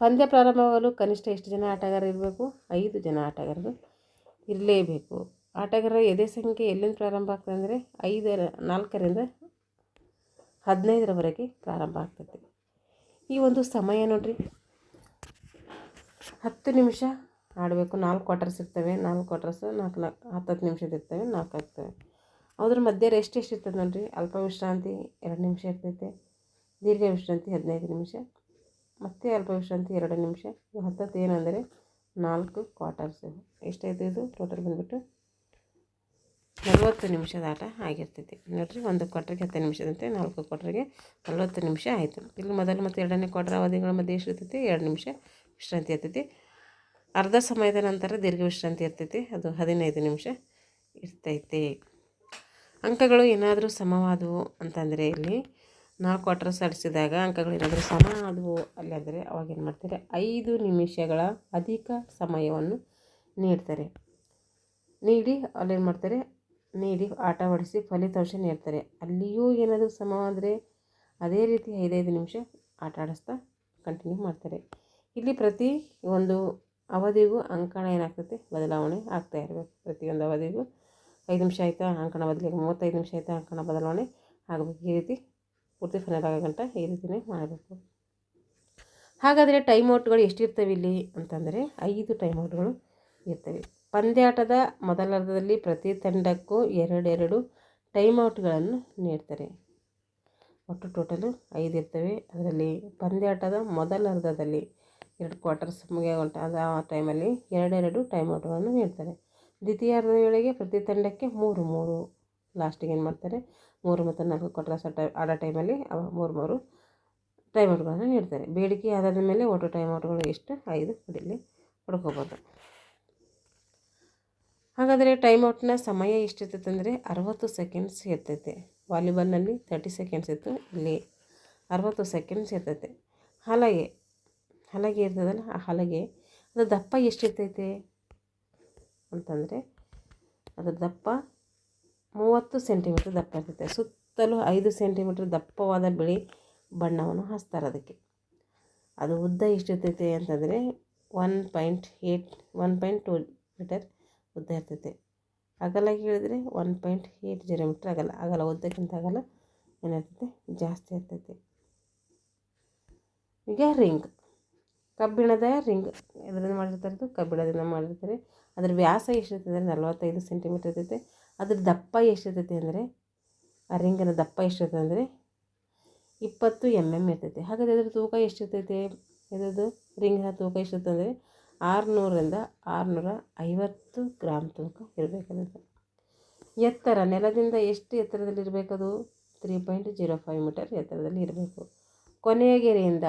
ಪಂದ್ಯ ಪ್ರಾರಂಭವಾಗಲು ಕನಿಷ್ಠ ಎಷ್ಟು ಜನ ಆಟಗಾರರು ಇರಬೇಕು? 5 ಜನ ಆಟಗಾರರು ಇರಲೇಬೇಕು. ಆಟಗಾರರ ಎದೆ ಸಂಖ್ಯೆ ಎಲ್ಲಿಂದ ಪ್ರಾರಂಭ ಆಗ್ತದೆ ಅಂದರೆ 4ರಿಂದ 15ರವರೆಗೆ ಪ್ರಾರಂಭ ಆಗ್ತದೆ. ಈ ಒಂದು ಸಮಯ ನೋಡ್ರಿ, 10 ನಿಮಿಷ ಆಡಬೇಕು. 4 ಕ್ವಾರ್ಟರ್ಸ್ ಇರ್ತವೆ. 4 ಕ್ವಾರ್ಟರ್ಸ್ 10 ನಿಮಿಷದ ಇರ್ತವೆ, 4 ಆಗ್ತವೆ. ಅದ್ರ ಮಧ್ಯೆ ರೆಸ್ಟ್ ಎಷ್ಟಿರ್ತದೆ ನೋಡ್ರಿ, ಅಲ್ಪ ವಿಶ್ರಾಂತಿ 2 ನಿಮಿಷ ಇರ್ತೈತೆ, ದೀರ್ಘ ವಿಶ್ರಾಂತಿ 15 ನಿಮಿಷ, ಮತ್ತು ಅಲ್ಪ ವಿಶ್ರಾಂತಿ 2 ನಿಮಿಷ. 10 ಏನಂದರೆ 4 ಕ್ವಾರ್ಟರ್ಸ್. ಎಷ್ಟಾಯಿತು ಇದು ಟೋಟಲ್ ಬಂದುಬಿಟ್ಟು 40 ನಿಮಿಷದ ಆಟ ಆಗಿರ್ತೈತಿ ನೋಡಿರಿ. 1 ಕ್ವಾರ್ಟರ್ಗೆ 10 ನಿಮಿಷದಂತೆ 4 ಕ್ವಾರ್ಟರ್ಗೆ 40 ನಿಮಿಷ ಆಯಿತು. ಇಲ್ಲಿ ಮೊದಲು ಮತ್ತು ಎರಡನೇ ಕ್ವಾರ್ಟರ್ ಅವಧಿಗಳ ಮಧ್ಯೆ ಎಷ್ಟಿರ್ತೈತಿ? 2 ನಿಮಿಷ ವಿಶ್ರಾಂತಿ ಇರ್ತೈತಿ. ಅರ್ಧ ಸಮಯದ ನಂತರ ದೀರ್ಘ ವಿಶ್ರಾಂತಿ ಇರ್ತೈತಿ, ಅದು 15 ನಿಮಿಷ ಇರ್ತೈತಿ. ಅಂಕಗಳು ಏನಾದರೂ ಸಮವಾದವು ಅಂತಂದರೆ ಇಲ್ಲಿ 4 ಕ್ವಾರ್ಟರ್ ಆಡಿಸಿದಾಗ ಅಂಕಗಳು ಏನಾದರೂ ಸಮ ಆದವು ಅಲ್ಲಾದರೆ ಅವಾಗ ಏನು ಮಾಡ್ತಾರೆ? 5 ನಿಮಿಷಗಳ ಅಧಿಕ ಸಮಯವನ್ನು ನೀಡ್ತಾರೆ. ನೀಡಿ ಅಲ್ಲೇನು ಮಾಡ್ತಾರೆ? ನೀಡಿ ಆಟವಾಡಿಸಿ ಫಲಿತಾಂಶ ನೀಡ್ತಾರೆ. ಅಲ್ಲಿಯೂ ಏನಾದರೂ ಸಮವಾದರೆ ಅದೇ ರೀತಿ 5 ನಿಮಿಷ ಆಟ ಆಡಿಸ್ತಾ ಕಂಟಿನ್ಯೂ ಮಾಡ್ತಾರೆ. ಇಲ್ಲಿ ಪ್ರತಿ ಒಂದು ಅವಧಿಗೂ ಅಂಕಣ ಏನಾಗ್ತೈತೆ? ಬದಲಾವಣೆ ಆಗ್ತಾ ಇರಬೇಕು. ಪ್ರತಿಯೊಂದು ಅವಧಿಗೂ 5 ನಿಮಿಷ ಆಯಿತಾ ಅಂಕಣ ಬದಲಿಗೆ 35 ನಿಮಿಷ ಆಯಿತಾ ಅಂಕಣ ಬದಲಾವಣೆ ಆಗಬೇಕು. ಈ ರೀತಿ ಪೂರ್ತಿ ಫೈನಲ್ ಆಗೋ ಗಂಟ ಈ ರೀತಿಯೇ ಮಾಡಬೇಕು. ಹಾಗಾದರೆ ಟೈಮ್ ಔಟ್ಗಳು ಎಷ್ಟಿರ್ತವೆ ಇಲ್ಲಿ ಅಂತಂದರೆ 5 ಟೈಮ್ ಔಟ್ಗಳು ಇರ್ತವೆ. ಪಂದ್ಯಾಟದ ಮೊದಲರ್ಧದಲ್ಲಿ ಪ್ರತಿ ತಂಡಕ್ಕೂ 2 ಟೈಮ್ ಔಟ್ಗಳನ್ನು ನೀಡ್ತಾರೆ. ಒಟ್ಟು ಟೋಟಲು 5 ಇರ್ತವೆ. ಅದರಲ್ಲಿ ಪಂದ್ಯಾಟದ ಮೊದಲರ್ಧದಲ್ಲಿ 2 ಕ್ವಾರ್ಟರ್ಸ್ ಮುಗಿಯುವಂಥ ಆ ಟೈಮಲ್ಲಿ 2 ಟೈಮ್ ಔಟ್ಗಳನ್ನು ನೀಡ್ತಾರೆ. ದ್ವಿತೀಯಾರ್ಧದ ವೇಳೆಗೆ ಪ್ರತಿ ತಂಡಕ್ಕೆ 3 ಲಾಸ್ಟಿಗೆ ಏನು ಮಾಡ್ತಾರೆ? 3 ಮತ್ತು 4 ಕ್ವಾರ್ಟರ್ಸ್ ಆಡೋ ಟೈಮಲ್ಲಿ 3 ಟೈಮ್ ಔಟ್ಗಳನ್ನು ನೀಡ್ತಾರೆ. ಬೇಡಿಕೆ ಆಧಾರದ ಮೇಲೆ ಒಟ್ಟು ಟೈಮ್ ಔಟ್ಗಳು ಎಷ್ಟು? 5 ಇಲ್ಲಿ ಪಡ್ಕೋಬೋದು. ಹಾಗಾದರೆ ಟೈಮ್ ಔಟ್ನ ಸಮಯ ಎಷ್ಟಿರ್ತೈತೆ ಅಂದರೆ 60 ಸೆಕೆಂಡ್ಸ್ ಇರ್ತೈತೆ. ವಾಲಿಬಾಲ್ನಲ್ಲಿ 30 ಸೆಕೆಂಡ್ಸ್ ಇತ್ತು, ಇಲ್ಲಿ 60 ಸೆಕೆಂಡ್ಸ್ ಇರ್ತೈತೆ. ಹಲಗೆ ಇರ್ತದಲ್ಲ, ಆ ಹಲಗೆ ಅದು ದಪ್ಪ ಎಷ್ಟಿರ್ತೈತೆ ಅಂತಂದರೆ ಅದ್ರ ದಪ್ಪ 30 ಸೆಂಟಿಮೀಟ್ರ್ ದಪ್ಪ ಇರ್ತೈತೆ. ಸುತ್ತಲೂ 5 ಸೆಂಟಿಮೀಟ್ರ್ ದಪ್ಪವಾದ ಬಿಳಿ ಬಣ್ಣವನ್ನು ಹಚ್ತಾರೆ ಅದಕ್ಕೆ. ಅದು ಉದ್ದ ಎಷ್ಟಿರ್ತೈತೆ ಅಂತಂದರೆ 1.2 ಮೀಟರ್ ಉದ್ದ ಇರ್ತೈತೆ. ಅಗಲ ಹೇಳಿದರೆ 1.80 ಮೀಟ್ರ್ ಅಗಲ ಉದ್ದಕ್ಕಿಂತ ಅಗಲ ಏನಿರ್ತೈತೆ? ಜಾಸ್ತಿ ಇರ್ತೈತೆ. ಈಗ ರಿಂಗ್, ಕಬ್ಬಿಣದ ರಿಂಗ್ ಇದರಿಂದ ಮಾಡಿರ್ತಾರೆ, ಕಬ್ಬಿಣದಿಂದ ಮಾಡಿರ್ತಾರೆ. ಅದ್ರ ವ್ಯಾಸ ಎಷ್ಟಿರ್ತದೆ ಅಂದರೆ 45 ಸೆಂಟಿಮೀಟ್ರ್ ಇರ್ತೈತೆ. ಅದ್ರ ದಪ್ಪ ಎಷ್ಟಿರ್ತೈತೆ ಅಂದರೆ ಆ ರಿಂಗಿನ ದಪ್ಪ ಎಷ್ಟಿರ್ತದೆ ಅಂದರೆ 20 mm ಇರ್ತೈತೆ. ಹಾಗಾದರೆ ಅದ್ರ ತೂಕ ಎಷ್ಟಿರ್ತೈತೆ? ಇದ್ರದ್ದು ರಿಂಗಿನ ತೂಕ ಎಷ್ಟಿರ್ತದೆ ಅಂದರೆ 600ರಿಂದ 650 ಗ್ರಾಮ್ ತೂಕ ಇರಬೇಕಾಗುತ್ತೆ. ಎತ್ತರ ನೆಲದಿಂದ ಎಷ್ಟು ಎತ್ತರದಲ್ಲಿ ಇರಬೇಕದು? 3.05 ಮೀಟರ್ ಎತ್ತರದಲ್ಲಿ ಇರಬೇಕು. ಕೊನೆಯ ಗೆರೆಯಿಂದ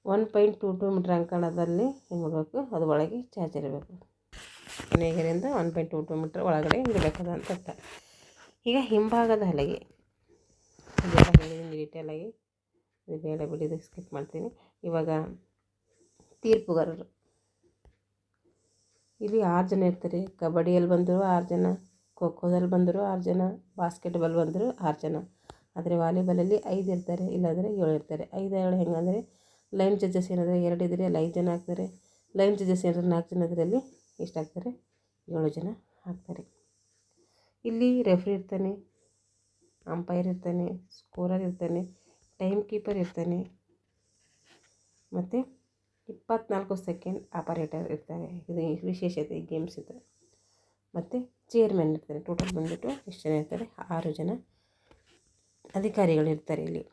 1.22 ಮೀಟರ್ ಅಂಕಣದಲ್ಲಿ ಏನು ಮಾಡಬೇಕು? ಅದು ಒಳಗೆ ಚಾರ್ಜ್ ಇರಬೇಕು. ಕೊನೆಯ ಗೆರೆಯಿಂದ 1.22 ಮೀಟರ್ ಒಳಗಡೆ ಇರಬೇಕದ ಅಂತ ಅರ್ಥ. ಈಗ ಹಿಂಭಾಗದ ಹಲಗೆ ಇದೆಲ್ಲ ಹೇಳಿದ್ದೀನಿ ಡೀಟೇಲಾಗಿ, ಇದು ಬೇಡ ಬಿಡಿ, ಇದು ಸ್ಕಿಪ್ ಮಾಡ್ತೀನಿ. ಇವಾಗ ತೀರ್ಪುಗಾರರು ಇಲ್ಲಿ 6 ಜನ ಇರ್ತಾರೆ. ಕಬಡ್ಡಿಯಲ್ಲಿ ಬಂದರು 6 ಜನ, ಖೋ ಖೋದಲ್ಲಿ ಬಂದರು 6 ಜನ, ಬಾಸ್ಕೆಟ್ಬಾಲ್ ಬಂದರು 6 ಜನ. ಆದರೆ ವಾಲಿಬಾಲಲ್ಲಿ 5 ಇರ್ತಾರೆ, ಇಲ್ಲಾಂದರೆ 7 ಇರ್ತಾರೆ. 5 ಹೆಂಗಂದರೆ ಲೈನ್ ಜಡ್ಜಸ್ ಏನಾದರೆ 2 ಇದ್ದರೆ ಅಲ್ಲಿ 5 ಜನ ಆಗ್ತಾರೆ. ಲೈನ್ ಜಡ್ಜಸ್ ಏನಾದರೆ 4 ಜನ ಇದ್ದರೆ ಅಲ್ಲಿ ಎಷ್ಟಾಗ್ತಾರೆ? 7 ಜನ ಆಗ್ತಾರೆ. ಇಲ್ಲಿ ರೆಫ್ರಿ ಇರ್ತಾನೆ, ಅಂಪೈರ್ ಇರ್ತಾನೆ, ಸ್ಕೋರರ್ ಇರ್ತಾನೆ, ಟೈಮ್ ಕೀಪರ್ ಇರ್ತಾನೆ, ಮತ್ತು 24 ಸೆಕೆಂಡ್ ಆಪರೇಟರ್ ಇರ್ತಾರೆ. ಇದು ವಿಶೇಷತೆ ಗೇಮ್ಸ್ ಇದೆ. ಮತ್ತು ಚೇರ್ಮನ್ ಇರ್ತಾರೆ. ಟೋಟಲ್ ಬಂದುಬಿಟ್ಟು ಎಷ್ಟು ಜನ ಇರ್ತಾರೆ? 6 ಜನ ಅಧಿಕಾರಿಗಳಿರ್ತಾರೆ ಇಲ್ಲಿ.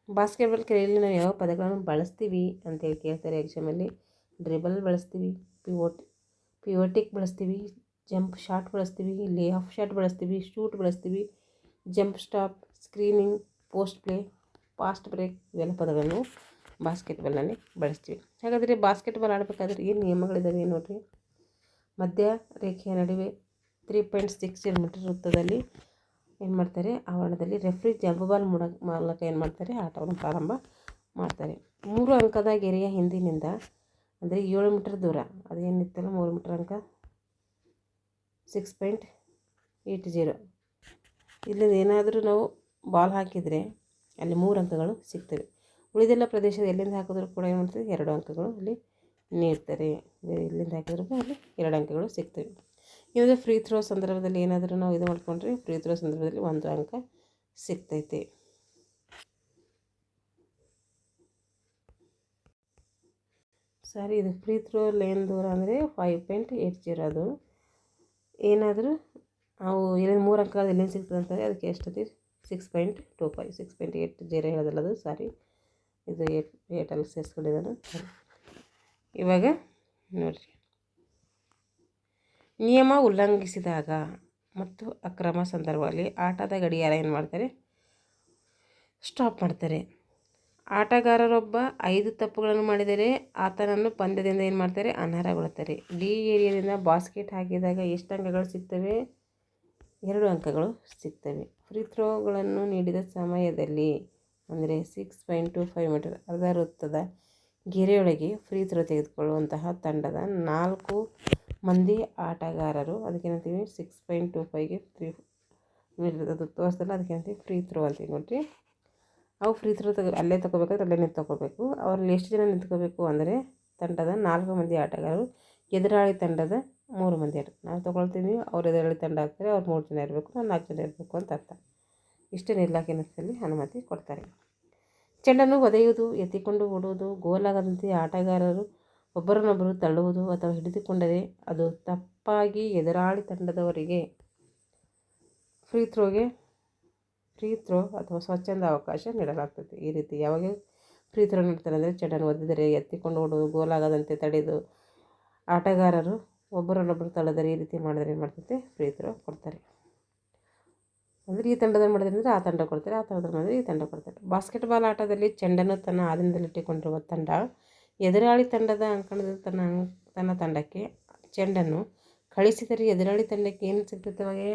ಬಾಸ್ಕೆಟ್ಬಾಲ್ ಕ್ರೀಡೆಯಲ್ಲಿ ನಾವು ಯಾವ ಪದಗಳನ್ನು ಬಳಸ್ತೀವಿ ಅಂತೇಳಿ ಕೇಳ್ತಾರೆ ಎಕ್ಸಾಮಲ್ಲಿ. ಡ್ರಿಬಲ್ ಬಳಸ್ತೀವಿ, ಪಿವೋಟಿಕ್ ಬಳಸ್ತೀವಿ, ಜಂಪ್ ಶಾಟ್ ಬಳಸ್ತೀವಿ, ಲೇ ಆಫ್ ಶಾಟ್ ಬಳಸ್ತೀವಿ, ಶೂಟ್ ಬಳಸ್ತೀವಿ, jump stop, screening, post play, fast break ಇವೆಲ್ಲ ಪದಗಳನ್ನು ಬಾಸ್ಕೆಟ್ಬಾಲ್ನಲ್ಲಿ ಬಳಸ್ತೀವಿ. ಹಾಗಾದರೆ ಬಾಸ್ಕೆಟ್ಬಾಲ್ ಆಡಬೇಕಾದ್ರೆ ಏನು ನಿಯಮಗಳಿದ್ದಾವೆ ನೋಡಿರಿ. ಮಧ್ಯ ರೇಖೆಯ ನಡುವೆ 3.60 ಮೀಟರ್ ವೃತ್ತದಲ್ಲಿ ಏನು ಮಾಡ್ತಾರೆ? ಆವರಣದಲ್ಲಿ ರೆಫ್ರಿ ಜಂಪ್ ಬಾಲ್ ಮೂಲಕ ಏನು ಮಾಡ್ತಾರೆ? ಆಟವನ್ನು ಪ್ರಾರಂಭ ಮಾಡ್ತಾರೆ. 3 ಅಂಕದ ಗೆರೆಯ ಹಿಂದಿನಿಂದ ಅಂದರೆ 7 ಮೀಟರ್ ದೂರ, ಅದೇನಿತ್ತಲ್ಲ 3 ಮೀಟರ್ ಅಂಕ 6.80. ಇಲ್ಲಿಂದ ಏನಾದರೂ ನಾವು ಬಾಲ್ ಹಾಕಿದರೆ ಅಲ್ಲಿ 3 ಅಂಕಗಳು ಸಿಗ್ತವೆ. ಉಳಿದೆಲ್ಲ ಪ್ರದೇಶದ ಎಲ್ಲಿಂದ ಹಾಕಿದ್ರು ಕೂಡ ಏನು ಮಾಡ್ತೀವಿ? 2 ಅಂಕಗಳು ಅಲ್ಲಿ ನೀಡ್ತಾರೆ. ಎಲ್ಲಿಂದ ಹಾಕಿದ್ರು ಅಲ್ಲಿ 2 ಅಂಕಗಳು ಸಿಗ್ತವೆ. ಇನ್ನು ಫ್ರೀ ಥ್ರೋ ಸಂದರ್ಭದಲ್ಲಿ ಏನಾದರೂ ನಾವು ಇದು ಮಾಡ್ಕೊಂಡ್ರೆ ಫ್ರೀ ಥ್ರೋ ಸಂದರ್ಭದಲ್ಲಿ 1 ಅಂಕ ಸಿಗ್ತೈತೆ. ಸರಿ, ಇದು ಫ್ರೀ ಥ್ರೋ ಲೇನ್ ದೂರ ಅಂದರೆ 5.80. ಅದು ಏನಾದರೂ ನಾವು ಎಲ್ಲಿ 3 ಅಂಕಗಳು ಎಲ್ಲಿಂದ ಸಿಗ್ತದೆ ಅಂತಾರೆ ಅದಕ್ಕೆ ಎಷ್ಟೈತಿ? 6.25 6.80 ಹೇಳೋದಲ್ಲ ಅದು, ಸಾರಿ, ಇದು 8 ಸೇರಿಸ್ಕೊಂಡಿದ್ದಾನೆ. ಇವಾಗ ನೋಡಿರಿ, ನಿಯಮ ಉಲ್ಲಂಘಿಸಿದಾಗ ಮತ್ತು ಅಕ್ರಮ ಸಂದರ್ಭಗಳಲ್ಲಿ ಆಟದ ಗಡಿಯಾರ ಏನು ಮಾಡ್ತಾರೆ, ಸ್ಟಾಪ್ ಮಾಡ್ತಾರೆ. ಆಟಗಾರರೊಬ್ಬ 5 ತಪ್ಪುಗಳನ್ನು ಮಾಡಿದರೆ ಆತನನ್ನು ಪಂದ್ಯದಿಂದ ಏನು ಮಾಡ್ತಾರೆ, ಅನರ್ಹಗೊಳ್ಳುತ್ತಾರೆ. ಡಿ ಏರಿಯಾದಿಂದ ಬಾಸ್ಕೆಟ್ ಹಾಕಿದಾಗ ಎಷ್ಟು ಅಂಕಗಳು ಸಿಗ್ತವೆ, 2 ಅಂಕಗಳು ಸಿಗ್ತವೆ. ಫ್ರೀ ಥ್ರೋಗಳನ್ನು ನೀಡಿದ ಸಮಯದಲ್ಲಿ ಅಂದರೆ 6.25 ಮೀಟರ್ ಅರ್ಧ ವೃತ್ತದ ಗೆರೆಯೊಳಗೆ ಫ್ರೀ ಥ್ರೋ ತೆಗೆದುಕೊಳ್ಳುವಂತಹ ತಂಡದ 4 ಮಂದಿ ಆಟಗಾರರು, ಅದಕ್ಕೇನಂತೀವಿ 6.25ಗೆ 3 ಮೀಟರ್ ಅದು ತೋರಿಸ್ತಲ್ಲ, ಅದಕ್ಕೇನಂತೀವಿ ಫ್ರೀ ಥ್ರೋ ಅಂತೀವಿ ನೋಡಿರಿ. ಅವು ಫ್ರೀ ಥ್ರೋ ಅಲ್ಲೇ ತೊಗೋಬೇಕಾದ್ರೆ ಅಲ್ಲೇ ನಿಂತ್ಕೋಬೇಕು. ಅವ್ರಲ್ಲಿ ಎಷ್ಟು ಜನ ನಿಂತ್ಕೋಬೇಕು ಅಂದರೆ ತಂಡದ 4 ಮಂದಿ ಆಟಗಾರರು, ಎದುರಾಳಿ ತಂಡದ 3 ಮಂದಿ ಆಟ. ನಾವು ತೊಗೊಳ್ತೀವಿ, ಅವ್ರು ಎದುರಾಳಿ ತಂಡ ಆಗ್ತಾರೆ, ಅವ್ರು 3 ಜನ ಇರಬೇಕು, ನಾವು 4 ಜನ ಇರಬೇಕು ಅಂತ ಅರ್ಥ. ಇಷ್ಟು ನಿರ್ಲಾಖಿನಲ್ಲಿ ಅನುಮತಿ ಕೊಡ್ತಾರೆ. ಚೆಂಡನ್ನು ಒದೆಯುವುದು, ಎತ್ತಿಕೊಂಡು ಓಡುವುದು, ಗೋಲಾಗದಂತೆ ಆಟಗಾರರು ಒಬ್ಬರನ್ನೊಬ್ಬರು ತಳ್ಳುವುದು ಅಥವಾ ಹಿಡಿದುಕೊಂಡರೆ ಅದು ತಪ್ಪಾಗಿ ಎದುರಾಳಿ ತಂಡದವರಿಗೆ ಫ್ರೀ ಥ್ರೋ ಅಥವಾ ಸ್ವಚ್ಛಂದ ಅವಕಾಶ ನೀಡಲಾಗ್ತದೆ. ಈ ರೀತಿ ಯಾವಾಗ ಫ್ರೀ ಥ್ರೋ ನೀಡ್ತಾರೆ ಅಂದರೆ ಚೆಂಡನ್ನು ಒದ್ದಿದರೆ, ಎತ್ತಿಕೊಂಡು ಓಡುವುದು, ಗೋಲಾಗದಂತೆ ತಡೆದು ಆಟಗಾರರು ಒಬ್ಬರನ್ನೊಬ್ಬರು ತಳ್ಳಿದರೆ, ಈ ರೀತಿ ಮಾಡಿದರೆ ಏನು ಮಾಡ್ತೈತೆ, ಫ್ರೀ ಥ್ರೋ ಕೊಡ್ತಾರೆ. ಅಂದರೆ ಈ ತಂಡದಲ್ಲಿ ಮಾಡಿದ್ರೆ ಅಂದರೆ ಆ ತಂಡ ಕೊಡ್ತಾರೆ, ಆ ತಂಡದಲ್ಲಿ ಮಾಡಿದ್ರೆ ಈ ತಂಡ ಕೊಡ್ತಾರೆ. ಬಾಸ್ಕೆಟ್ಬಾಲ್ ಆಟದಲ್ಲಿ ಚೆಂಡನ್ನು ತನ್ನ ಆಧೀನದಲ್ಲಿಟ್ಟುಕೊಂಡಿರುವ ತಂಡ ಎದುರಾಳಿ ತಂಡದ ಅಂಕಣದಿಂದ ತನ್ನ ತಂಡಕ್ಕೆ ಚೆಂಡನ್ನು ಕಳಿಸಿದರೆ ಎದುರಾಳಿ ತಂಡಕ್ಕೆ ಏನು ಸಿಗ್ತೈತೆ, ಅವಾಗೆ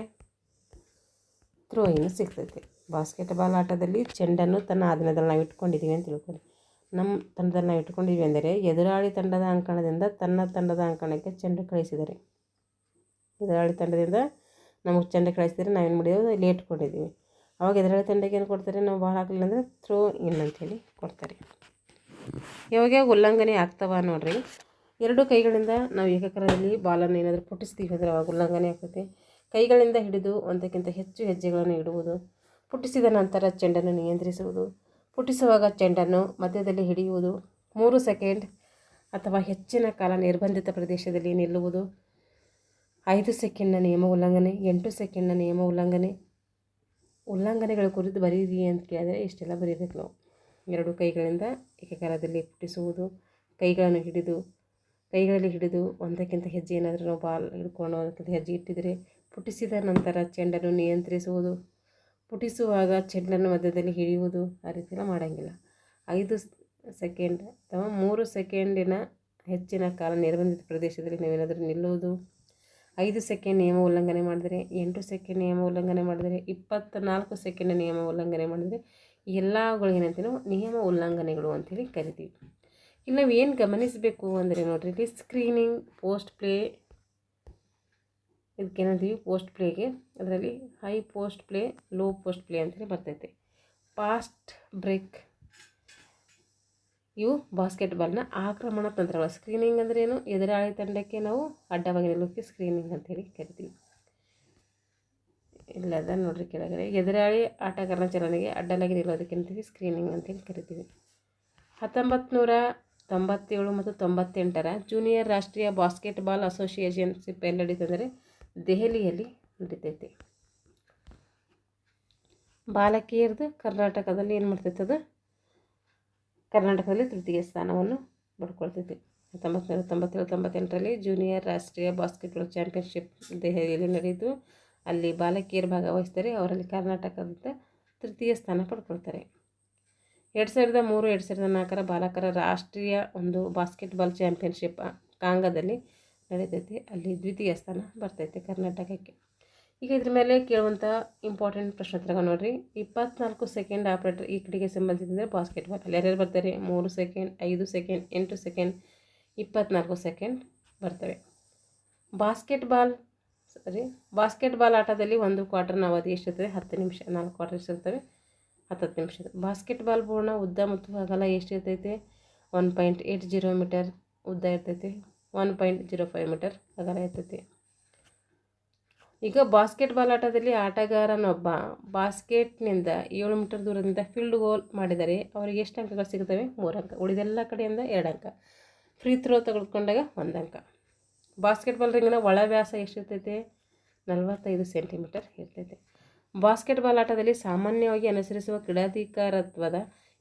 ಥ್ರೋ ಇನ್ ಸಿಗ್ತೈತೆ. ಬಾಸ್ಕೆಟ್ಬಾಲ್ ಆಟದಲ್ಲಿ ಚೆಂಡನ್ನು ತನ್ನ ಆಧೀನದಲ್ಲಿ ನಾವು ಇಟ್ಕೊಂಡಿದ್ದೀವಿ ಅಂತ ತಿಳ್ಕೊಳ್ಳಿ. ನಮ್ಮ ತಂಡದಲ್ಲಿ ನಾವು ಇಟ್ಕೊಂಡಿದ್ದೀವಿ ಅಂದರೆ ಎದುರಾಳಿ ತಂಡದ ಅಂಕಣದಿಂದ ತನ್ನ ತಂಡದ ಅಂಕಣಕ್ಕೆ ಚೆಂಡು ಕಳಿಸಿದರೆ, ಎದುರಾಳಿ ತಂಡದಿಂದ ನಮಗೆ ಚೆಂಡ ಕಳಿಸಿದರೆ ನಾವೇನು ಮಾಡಿದೆವು, ಇಲ್ಲಿ ಇಟ್ಕೊಂಡಿದ್ದೀವಿ. ಅವಾಗ ಎದುರಾಳಿ ತಂಡಕ್ಕೆ ಏನು ಕೊಡ್ತಾರೆ, ನಾವು ಬಾಲ್ ಹಾಕಲಿಲ್ಲ ಅಂದರೆ ಥ್ರೋ ಇನ್ ಅಂಥೇಳಿ ಕೊಡ್ತಾರೆ. ಯಾವಾಗ ಉಲ್ಲಂಘನೆ ಆಗ್ತವ ನೋಡಿರಿ, 2 ಕೈಗಳಿಂದ ನಾವು ಏಕಕಾಲದಲ್ಲಿ ಬಾಲನ್ನು ಏನಾದರೂ ಪುಟ್ಟಿಸ್ತೀವಿ ಅಂದರೆ ಅವಾಗ ಉಲ್ಲಂಘನೆ ಆಗ್ತೈತೆ. ಕೈಗಳಿಂದ ಹಿಡಿದು ಒಂದಕ್ಕಿಂತ ಹೆಚ್ಚು ಹೆಜ್ಜೆಗಳನ್ನು ಇಡುವುದು, ಪುಟ್ಟಿಸಿದ ನಂತರ ಚೆಂಡನ್ನು ನಿಯಂತ್ರಿಸುವುದು, ಪುಟ್ಟಿಸುವಾಗ ಚೆಂಡನ್ನು ಮಧ್ಯದಲ್ಲಿ ಹಿಡಿಯುವುದು, 3 ಸೆಕೆಂಡ್ ಅಥವಾ ಹೆಚ್ಚಿನ ಕಾಲ ನಿರ್ಬಂಧಿತ ಪ್ರದೇಶದಲ್ಲಿ ನಿಲ್ಲುವುದು, 5 ಸೆಕೆಂಡ್ನ ನಿಯಮ ಉಲ್ಲಂಘನೆ, 8 ಸೆಕೆಂಡ್ನ ನಿಯಮ ಉಲ್ಲಂಘನೆಗಳ ಕುರಿತು ಬರೀರಿ ಅಂತ ಕೇಳಿದರೆ ಇಷ್ಟೆಲ್ಲ ಬರೀಬೇಕು ನಾವು. 2 ಕೈಗಳಿಂದ ಏಕಕಾಲದಲ್ಲಿ ಪುಟ್ಟಿಸುವುದು, ಕೈಗಳಲ್ಲಿ ಹಿಡಿದು ಒಂದಕ್ಕಿಂತ ಹೆಜ್ಜೆ ಏನಾದರೂ ನಾವು ಬಾಲ್ ಹಿಡ್ಕೊಂಡು ಒಂದಕ್ಕಿಂತ ಹೆಜ್ಜೆ ಇಟ್ಟಿದರೆ, ಪುಟ್ಟಿಸಿದ ನಂತರ ಚೆಂಡನ್ನು ನಿಯಂತ್ರಿಸುವುದು, ಪುಟ್ಟಿಸುವಾಗ ಚೆಂಡನ್ನು ಮಧ್ಯದಲ್ಲಿ ಹಿಡಿಯುವುದು, ಆ ರೀತಿಯೆಲ್ಲ ಮಾಡೋಂಗಿಲ್ಲ. 5 ಸೆಕೆಂಡ್ ಅಥವಾ 3 ಸೆಕೆಂಡಿನ ಹೆಚ್ಚಿನ ಕಾಲ ನಿರ್ಬಂಧಿತ ಪ್ರದೇಶದಲ್ಲಿ ನಾವೇನಾದರೂ ನಿಲ್ಲುವುದು, 5 ಸೆಕೆಂಡ್ ನಿಯಮ ಉಲ್ಲಂಘನೆ ಮಾಡಿದರೆ, 8 ಸೆಕೆಂಡ್ ನಿಯಮ ಉಲ್ಲಂಘನೆ ಮಾಡಿದರೆ, 24 ಸೆಕೆಂಡ್ ನಿಯಮ ಉಲ್ಲಂಘನೆ ಮಾಡಿದರೆ, ಎಲ್ಲಗಳು ಏನಂತೀವಿ ನಾವು ನಿಯಮ ಉಲ್ಲಂಘನೆಗಳು ಅಂಥೇಳಿ ಕರಿತೀವಿ. ಇಲ್ಲಿ ನಾವು ಏನು ಗಮನಿಸಬೇಕು ಅಂದರೆ ನೋಡಿರಿ, ಇಲ್ಲಿ ಸ್ಕ್ರೀನಿಂಗ್, ಪೋಸ್ಟ್ ಪ್ಲೇ, ಇದಕ್ಕೇನಂತೀವಿ ಪೋಸ್ಟ್ ಪ್ಲೇಗೆ, ಅದರಲ್ಲಿ high post play, low post play ಅಂತೇಳಿ ಬರ್ತೈತೆ. ಫಾಸ್ಟ್ ಬ್ರೇಕ್ ಇವು ಬಾಸ್ಕೆಟ್ಬಾಲ್ನ ಆಕ್ರಮಣ ತಂತ್ರಗಳು. ಸ್ಕ್ರೀನಿಂಗ್ ಅಂದರೆ ಏನು, ಎದುರಾಳಿ ತಂಡಕ್ಕೆ ನಾವು ಅಡ್ಡವಾಗಿ ನಿಲ್ಲೋಕ್ಕೆ ಸ್ಕ್ರೀನಿಂಗ್ ಅಂತೇಳಿ ಕರಿತೀವಿ. ಇಲ್ಲದ ನೋಡ್ರಿ ಕೆಳಗಡೆ, ಎದುರಾಳಿ ಆಟಗಾರನ ಚಲನೆಗೆ ಅಡ್ಡಲಾಗಿ ನಿಲ್ಲೋದಕ್ಕೆ ಅಂತೀವಿ ಸ್ಕ್ರೀನಿಂಗ್ ಅಂತೇಳಿ ಕರಿತೀವಿ. 1997 ಮತ್ತು 98ರ ಜೂನಿಯರ್ ರಾಷ್ಟ್ರೀಯ ಬಾಸ್ಕೆಟ್ಬಾಲ್ ಅಸೋಸಿಯೇಷನ್ಶಿಪ್ ಎಲ್ಲಿ ನಡೀತಂದರೆ ದೆಹಲಿಯಲ್ಲಿ ನಡೀತೈತೆ. ಬಾಲಕಿಯರದು ಕರ್ನಾಟಕದಲ್ಲಿ ಏನು ಮಾಡ್ತೈತೆ, ಅದು ಕರ್ನಾಟಕದಲ್ಲಿ ತೃತೀಯ ಸ್ಥಾನವನ್ನು ಪಡ್ಕೊಳ್ತೈತಿ. 1997-98ರಲ್ಲಿ ಜೂನಿಯರ್ ರಾಷ್ಟ್ರೀಯ ಬಾಸ್ಕೆಟ್ಬಾಲ್ ಚಾಂಪಿಯನ್ಶಿಪ್ ದೆಹಲಿಯಲ್ಲಿ ನಡೆಯಿತು. ಅಲ್ಲಿ ಬಾಲಕಿಯರು ಭಾಗವಹಿಸ್ತಾರೆ, ಅವರಲ್ಲಿ ಕರ್ನಾಟಕದ ತೃತೀಯ ಸ್ಥಾನ ಪಡ್ಕೊಳ್ತಾರೆ. 2003-2004ರ ಬಾಲಕರ ರಾಷ್ಟ್ರೀಯ ಬಾಸ್ಕೆಟ್ಬಾಲ್ ಚಾಂಪಿಯನ್ಶಿಪ್ ಕಾಂಗದಲ್ಲಿ ನಡೀತೈತಿ, ಅಲ್ಲಿ ದ್ವಿತೀಯ ಸ್ಥಾನ ಬರ್ತೈತೆ ಕರ್ನಾಟಕಕ್ಕೆ. ಈಗ ಇದ್ರ ಮೇಲೆ ಕೇಳುವಂಥ ಇಂಪಾರ್ಟೆಂಟ್ ಪ್ರಶ್ನೋತ್ತರಗಳು ನೋಡಿರಿ. 24 ಸೆಕೆಂಡ್ ಆಪ್ರೇಟರ್ ಈ ಕಡೆಗೆ ಸಂಬಂಧಿಸಿದರೆ ಬಾಸ್ಕೆಟ್ಬಾಲ್ ಅಲ್ಲಿ ಯಾರ್ಯಾರು ಬರ್ತಾರೆ, 3 ಸೆಕೆಂಡ್, 5 ಸೆಕೆಂಡ್, 8 ಸೆಕೆಂಡ್, 24 ಸೆಕೆಂಡ್ ಬರ್ತವೆ. ಬಾಸ್ಕೆಟ್ಬಾಲ್ ಆಟದಲ್ಲಿ 1 ಕ್ವಾರ್ಟರ್ನ ಅವಧಿ ಎಷ್ಟಿರ್ತದೆ, 10 ನಿಮಿಷ. 4 ಕ್ವಾರ್ಟರ್ ಎಷ್ಟಿರ್ತವೆ, 10 ನಿಮಿಷದ. ಬಾಸ್ಕೆಟ್ಬಾಲ್ ಬೋರ್ಡ್ನ ಉದ್ದ ಮತ್ತು ಅಗಲ ಎಷ್ಟಿರ್ತೈತೆ, 1.80 ಮೀಟರ್ ಉದ್ದ ಇರ್ತೈತೆ, 1.05 ಮೀಟರ್ ಅಗಲ ಇರ್ತೈತೆ. ಈಗ ಬಾಸ್ಕೆಟ್ಬಾಲ್ ಆಟದಲ್ಲಿ ಆಟಗಾರನೊಬ್ಬ ಬಾಸ್ಕೆಟ್ನಿಂದ 7 ಮೀಟರ್ ದೂರದಿಂದ ಫೀಲ್ಡ್ ಗೋಲ್ ಮಾಡಿದರೆ ಅವರಿಗೆ ಎಷ್ಟು ಅಂಕಗಳು ಸಿಗ್ತವೆ, 3 ಅಂಕ. ಉಳಿದೆಲ್ಲ ಕಡೆಯಿಂದ 2 ಅಂಕ. ಫ್ರೀ ಥ್ರೋ ತೆಗೆದುಕೊಂಡಾಗ 1 ಅಂಕ. ಬಾಸ್ಕೆಟ್ಬಾಲ್ ರಿಂಗ್ನ ಒಳ ವ್ಯಾಸ ಎಷ್ಟಿರ್ತೈತೆ, 45 ಸೆಂಟಿಮೀಟರ್ ಇರ್ತೈತೆ. ಬಾಸ್ಕೆಟ್ಬಾಲ್ ಆಟದಲ್ಲಿ ಸಾಮಾನ್ಯವಾಗಿ ಅನುಸರಿಸುವ ಕ್ರೀಡಾಧಿಕಾರತ್ವದ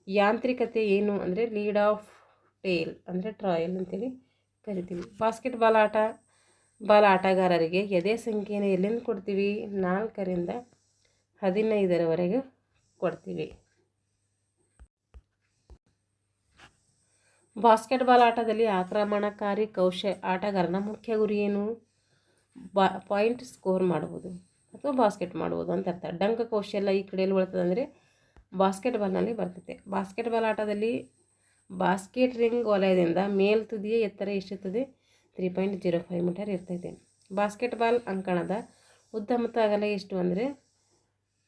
ಯಾಂತ್ರಿಕತೆ ಏನು ಅಂದರೆ ಲೀಡ್ ಆಫ್ ಟೇಲ್ ಅಂದರೆ ಟ್ರಾಯಲ್ ಅಂತೇಳಿ ಕರಿತೀವಿ. ಬಾಸ್ಕೆಟ್ಬಾಲ್ ಆಟ ಬಾಲ್ ಆಟಗಾರರಿಗೆ ಎದೆ ಸಂಖ್ಯೆಯನ್ನು ಎಲ್ಲಿಂದ ಕೊಡ್ತೀವಿ? 4ರಿಂದ 15ರವರೆಗೆ ಕೊಡ್ತೀವಿ. ಬಾಸ್ಕೆಟ್ಬಾಲ್ ಆಟದಲ್ಲಿ ಆಕ್ರಮಣಕಾರಿ ಆಟಗಾರನ ಮುಖ್ಯ ಗುರಿ ಏನು? ಪಾಯಿಂಟ್ ಸ್ಕೋರ್ ಮಾಡುವುದು ಅಥವಾ ಬಾಸ್ಕೆಟ್ ಮಾಡುವುದು ಅಂತ ಅರ್ಥ. ಡಂಕ ಕೌಶಲ್ಯ ಈ ಕಡೆಯಲ್ಲಿ ಬರ್ತದೆ ಅಂದರೆ ಬಾಸ್ಕೆಟ್ಬಾಲ್ನಲ್ಲಿ ಬರ್ತದೆ. ಬಾಸ್ಕೆಟ್ಬಾಲ್ ಆಟದಲ್ಲಿ ಬಾಸ್ಕೆಟ್ ರಿಂಗ್ ವಲಯದಿಂದ ಮೇಲ್ತುದಿಯ ಎತ್ತರ ಎಷ್ಟಿರ್ತದೆ? 3.05 ಮೀಟರ್ ಇರ್ತೈತೆ. ಬಾಸ್ಕೆಟ್ಬಾಲ್ ಅಂಕಣದ ಉದ್ದ ಮತ್ತು ಅಗಲ ಎಷ್ಟು ಅಂದರೆ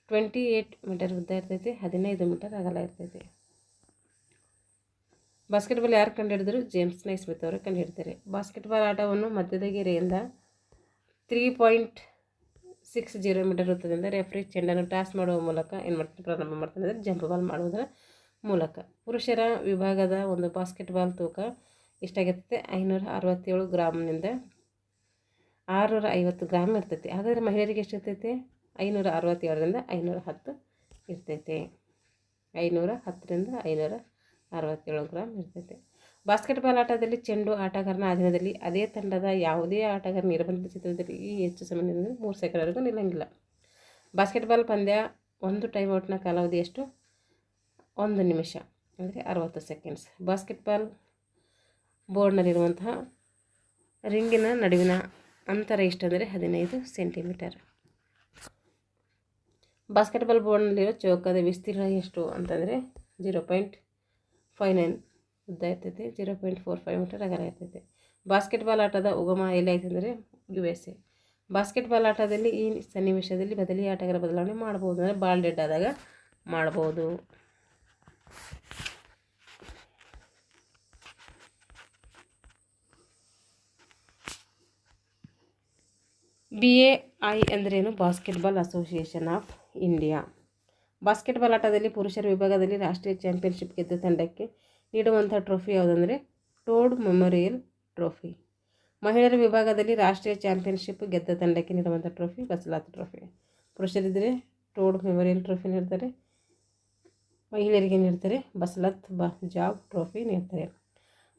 28 ಮೀಟರ್ ಉದ್ದ ಇರ್ತೈತೆ, 15 ಮೀಟರ್ ಅಗಲ ಇರ್ತೈತೆ. ಬಾಸ್ಕೆಟ್ಬಾಲ್ ಯಾರು ಕಂಡುಹಿಡಿದ್ರು? ಜೇಮ್ಸ್ ನೈಸ್ಮಿತ್ ಅವರು ಕಂಡುಹಿಡ್ತಾರೆ. ಬಾಸ್ಕೆಟ್ಬಾಲ್ ಆಟವನ್ನು ಮಧ್ಯದ ಗೆರೆಯಿಂದ 3.60 ಮೀಟರ್ ಇರ್ತದಿಂದ ರೆಫ್ರಿ ಚೆಂಡನ್ನು ಟಾಸ್ ಮಾಡುವ ಮೂಲಕ ಏನು ಮಾಡ್ತಾರೆ? ಪ್ರಾರಂಭ ಮಾಡ್ತಾರೆ ಅಂದರೆ ಜಂಪ್ ಬಾಲ್ ಮಾಡುವುದರ ಮೂಲಕ. ಪುರುಷರ ವಿಭಾಗದ ಒಂದು ಬಾಸ್ಕೆಟ್ಬಾಲ್ ತೂಕ ಎಷ್ಟಾಗಿರ್ತೈತೆ? 567 ಗ್ರಾಮ್ನಿಂದ 650 ಗ್ರಾಮ್ ಇರ್ತೈತೆ. ಹಾಗಾದರೆ ಮಹಿಳೆಯರಿಗೆ ಎಷ್ಟಿರ್ತೈತೆ? 567ರಿಂದ 510 ಇರ್ತೈತೆ. 510ರಿಂದ 567 ಗ್ರಾಮ್ ಇರ್ತೈತೆ. ಬಾಸ್ಕೆಟ್ಬಾಲ್ ಆಟದಲ್ಲಿ ಚೆಂಡು ಆಟಗಾರನ ಅಧೀನದಲ್ಲಿ ಅದೇ ತಂಡದ ಯಾವುದೇ ಆಟಗಾರ ನಿರ್ಬಂಧಿತ ಚಿತ್ರದಲ್ಲಿ ಹೆಚ್ಚು ಸಮಯ 3 ಸೆಕೆಂಡ್ವರೆಗೂ ನಿಲ್ಲಂಗಿಲ್ಲ. ಬಾಸ್ಕೆಟ್ಬಾಲ್ ಪಂದ್ಯ ಒಂದು ಟೈಮ್ ಔಟ್ನ ಕಾಲಾವಧಿ ಎಷ್ಟು? 1 ನಿಮಿಷ ಅಂದರೆ 60 ಸೆಕೆಂಡ್ಸ್. ಬಾಸ್ಕೆಟ್ಬಾಲ್ ಬೋರ್ಡ್ನಲ್ಲಿರುವಂತಹ ರಿಂಗಿನ ನಡುವಿನ ಅಂತರ ಎಷ್ಟಂದರೆ 15 ಸೆಂಟಿಮೀಟರ್. ಬಾಸ್ಕೆಟ್ಬಾಲ್ ಬೋರ್ಡ್ನಲ್ಲಿರೋ ಚೌಕದ ವಿಸ್ತೀರ್ಣ ಎಷ್ಟು ಅಂತಂದರೆ 0.59 ಉದ್ದ ಇರ್ತೈತೆ, 0.45 ಮೀಟರ್ ಅಗಲ ಇರ್ತೈತೆ. ಬಾಸ್ಕೆಟ್ಬಾಲ್ ಆಟದ ಉಗಮ ಎಲ್ಲಿ ಆಯ್ತು ಅಂದರೆ USA. ಬಾಸ್ಕೆಟ್ಬಾಲ್ ಆಟದಲ್ಲಿ ಈ ಸನ್ನಿವೇಶದಲ್ಲಿ ಬದಲಿ ಆಟಗಾರ ಬದಲಾವಣೆ ಮಾಡ್ಬೋದು ಅಂದರೆ ಬಾಲ್ ಡೆಡ್ ಆದಾಗ ಮಾಡ್ಬೋದು. BAI ಅಂದ್ರೇನು? Basketball association of India. Basketball ಆಟದಲ್ಲಿ ಪುರುಷರ ವಿಭಾಗದಲ್ಲಿ ರಾಷ್ಟ್ರೀಯ ಚಾಂಪಿಯನ್ಶಿಪ್ ಗೆದ್ದ ತಂಡಕ್ಕೆ ನೀಡುವಂಥ ಟ್ರೋಫಿ ಯಾವುದಂದರೆ ಟೋಡ್ ಮೆಮೋರಿಯಲ್ ಟ್ರೋಫಿ. ಮಹಿಳೆಯರ ವಿಭಾಗದಲ್ಲಿ ರಾಷ್ಟ್ರೀಯ ಚಾಂಪಿಯನ್ಶಿಪ್ ಗೆದ್ದ ತಂಡಕ್ಕೆ ನೀಡುವಂಥ ಟ್ರೋಫಿ ಬಸಲಾತ್ ಟ್ರೋಫಿ. ಪುರುಷರಿದ್ದರೆ ಟೋಡ್ ಮೆಮೋರಿಯಲ್ ಟ್ರೋಫಿ ನೀಡ್ತಾರೆ, ಮಹಿಳೆಯರಿಗೆ ನೀಡ್ತಾರೆ ಬಸಲತ್ ಜಾಬ್ ಟ್ರೋಫಿ ನೀಡ್ತಾರೆ.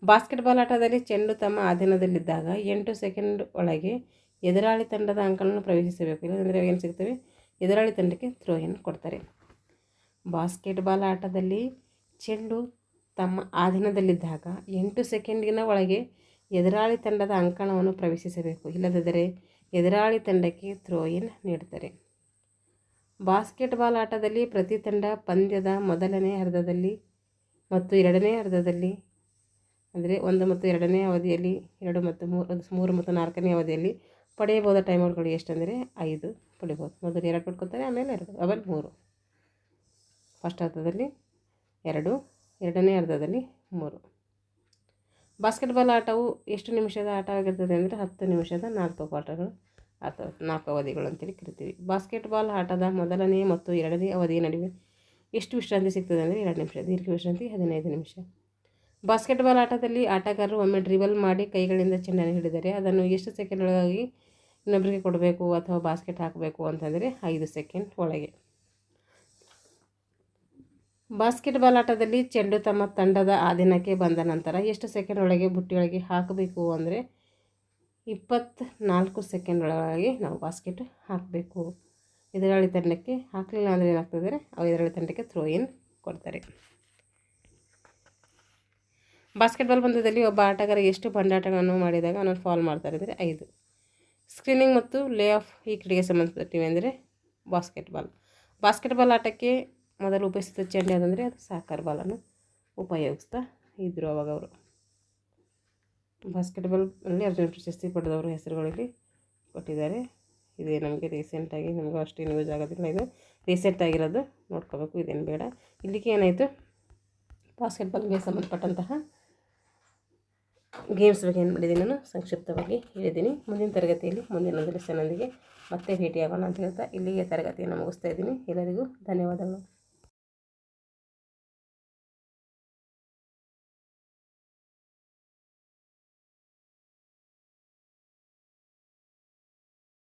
ಬಾಸ್ಕೆಟ್ಬಾಲ್ ಆಟದಲ್ಲಿ ಚೆಂಡು ತಮ್ಮ ಅಧೀನದಲ್ಲಿದ್ದಾಗ 8 ಸೆಕೆಂಡ್ ಒಳಗೆ ಎದುರಾಳಿ ತಂಡದ ಅಂಕಗಳನ್ನು ಪ್ರವೇಶಿಸಬೇಕು. ಇಲ್ಲಂದರೆ ಏನು ಸಿಗ್ತವೆ? ಎದುರಾಳಿ ತಂಡಕ್ಕೆ ಥ್ರೋ ಇನ್ ಕೊಡ್ತಾರೆ. ಬಾಸ್ಕೆಟ್ಬಾಲ್ ಆಟದಲ್ಲಿ ಚೆಂಡು ತಮ್ಮ ಅಧೀನದಲ್ಲಿದ್ದಾಗ 8 ಸೆಕೆಂಡಿನ ಒಳಗೆ ಎದುರಾಳಿ ತಂಡದ ಅಂಕಣವನ್ನು ಪ್ರವೇಶಿಸಬೇಕು. ಇಲ್ಲದಿದ್ದರೆ ಎದುರಾಳಿ ತಂಡಕ್ಕೆ ಥ್ರೋ ಇನ್ ನೀಡ್ತಾರೆ. ಬಾಸ್ಕೆಟ್ಬಾಲ್ ಆಟದಲ್ಲಿ ಪ್ರತಿ ತಂಡ ಪಂದ್ಯದ ಮೊದಲನೇ ಅರ್ಧದಲ್ಲಿ ಮತ್ತು ಎರಡನೇ ಅರ್ಧದಲ್ಲಿ ಅಂದರೆ 1 ಮತ್ತು 2ನೇ ಅವಧಿಯಲ್ಲಿ 2 ಮತ್ತು 3 ಮತ್ತು 4ನೇ ಅವಧಿಯಲ್ಲಿ ಪಡೆಯಬಹುದ ಟೈಮ್ಔಟ್ಗಳು ಎಷ್ಟಂದರೆ 5 ಪಡಿಬೋದು. ಮೊದಲು 2 ಪಡ್ಕೊತಾರೆ, ಆಮೇಲೆ 2 ಆಮೇಲೆ 3. ಫಸ್ಟ್ ಅರ್ಧದಲ್ಲಿ 2, ಎರಡನೇ ಅರ್ಧದಲ್ಲಿ 3. ಬಾಸ್ಕೆಟ್ಬಾಲ್ ಆಟವು ಎಷ್ಟು ನಿಮಿಷದ ಆಟವಾಗಿರ್ತದೆ ಅಂದರೆ 10 ನಿಮಿಷದ 4 ಕ್ವಾರ್ಟರ್ಗಳು ಅಥವಾ 4 ಅವಧಿಗಳು ಅಂತೇಳಿ ಕರಿತೀವಿ. ಬಾಸ್ಕೆಟ್ಬಾಲ್ ಆಟದ ಮೊದಲನೇ ಮತ್ತು ಎರಡನೇ ಅವಧಿಯ ನಡುವೆ ಎಷ್ಟು ವಿಶ್ರಾಂತಿ ಸಿಗ್ತದೆ ಅಂದರೆ 2 ನಿಮಿಷ. ದೀರ್ಘ ವಿಶ್ರಾಂತಿ 15 ನಿಮಿಷ. ಬಾಸ್ಕೆಟ್ಬಾಲ್ ಆಟದಲ್ಲಿ ಆಟಗಾರರು ಒಮ್ಮೆ ಡ್ರಿಬಲ್ ಮಾಡಿ ಕೈಗಳಿಂದ ಚೆಂಡನ್ನು ಹಿಡಿದರೆ ಅದನ್ನು ಎಷ್ಟು ಸೆಕೆಂಡ್ ಒಳಗಾಗಿ ಇನ್ನೊಬ್ಬರಿಗೆ ಕೊಡಬೇಕು ಅಥವಾ ಬಾಸ್ಕೆಟ್ ಹಾಕಬೇಕು ಅಂತಂದರೆ 5 ಸೆಕೆಂಡ್ ಒಳಗೆ. ಬಾಸ್ಕೆಟ್ಬಾಲ್ ಆಟದಲ್ಲಿ ಚೆಂಡು ತಮ್ಮ ತಂಡದ ಅಧೀನಕ್ಕೆ ಬಂದ ನಂತರ ಎಷ್ಟು ಸೆಕೆಂಡ್ ಒಳಗೆ ಬುಟ್ಟಿಯೊಳಗೆ ಹಾಕಬೇಕು ಅಂದರೆ 24 ಸೆಕೆಂಡ್ ಒಳಗೆ ನಾವು ಬಾಸ್ಕೆಟ್ ಹಾಕಬೇಕು. ಎದುರಾಳಿ ತಂಡಕ್ಕೆ ಹಾಕಲಿಲ್ಲ ಅಂದರೆ ಏನಾಗ್ತದೆ? ಎದುರಾಳಿ ತಂಡಕ್ಕೆ ಥ್ರೋ ಇನ್ ಕೊಡ್ತಾರೆ. ಬಾಸ್ಕೆಟ್ಬಾಲ್ ಪಂದ್ಯದಲ್ಲಿ ಒಬ್ಬ ಆಟಗಾರ ಎಷ್ಟು ಬಂಡಾಟಗಳನ್ನು ಮಾಡಿದಾಗ ಅವನನ್ನು ಫಾಲ್ ಮಾಡ್ತಾರೆ ಅಂದರೆ 5. ಸ್ಕ್ರೀನಿಂಗ್ ಮತ್ತು ಲೇ ಆಫ್ ಈ ಕ್ರೀಡೆಗೆ ಸಂಬಂಧಪಟ್ಟಿವೆ ಅಂದರೆ ಬಾಸ್ಕೆಟ್ಬಾಲ್ ಆಟಕ್ಕೆ ಮೊದಲು ಉಪಯೋಗಿಸಿದ ಚೆಂಡು ಯಾವುದಂದರೆ ಅದು ಸಾಕರ್ ಬಾಲನ್ನು ಉಪಯೋಗಿಸ್ತಾ ಇದ್ದರು ಅವಾಗ ಅವರು. ಬಾಸ್ಕೆಟ್ಬಾಲಲ್ಲಿ ಅರ್ಜುನ ಪ್ರಶಸ್ತಿ ಪಡೆದವರು ಹೆಸರುಗಳಲ್ಲಿ ಕೊಟ್ಟಿದ್ದಾರೆ. ಇದೇ ನಮಗೆ ರೀಸೆಂಟಾಗಿ ನಮಗೂ ಅಷ್ಟು ನ್ಯೂಸ್ ಆಗೋದಿಲ್ಲ, ಇದು ರೀಸೆಂಟಾಗಿರೋದು ನೋಡ್ಕೋಬೇಕು, ಇದೇನು ಬೇಡ. ಇಲ್ಲಿಗೆ ಏನಾಯಿತು? ಬಾಸ್ಕೆಟ್ಬಾಲ್ಗೆ ಸಂಬಂಧಪಟ್ಟಂತಹ ಗೇಮ್ಸ್ ಬಗ್ಗೆ ಏನು ಮಾಡಿದ್ದೀನಿ ನಾನು ಸಂಕ್ಷಿಪ್ತವಾಗಿ ಹೇಳಿದ್ದೀನಿ. ಮುಂದಿನ ತರಗತಿಯಲ್ಲಿ ಮುಂದಿನ ಲೆಸನ್ನೊಂದಿಗೆ ಮತ್ತೆ ಭೇಟಿಯಾಗೋಣ ಅಂತ ಹೇಳ್ತಾ ಇಲ್ಲಿಗೆ ತರಗತಿಯನ್ನು ಮುಗಿಸ್ತಾ ಇದ್ದೀನಿ. ಎಲ್ಲರಿಗೂ ಧನ್ಯವಾದಗಳು.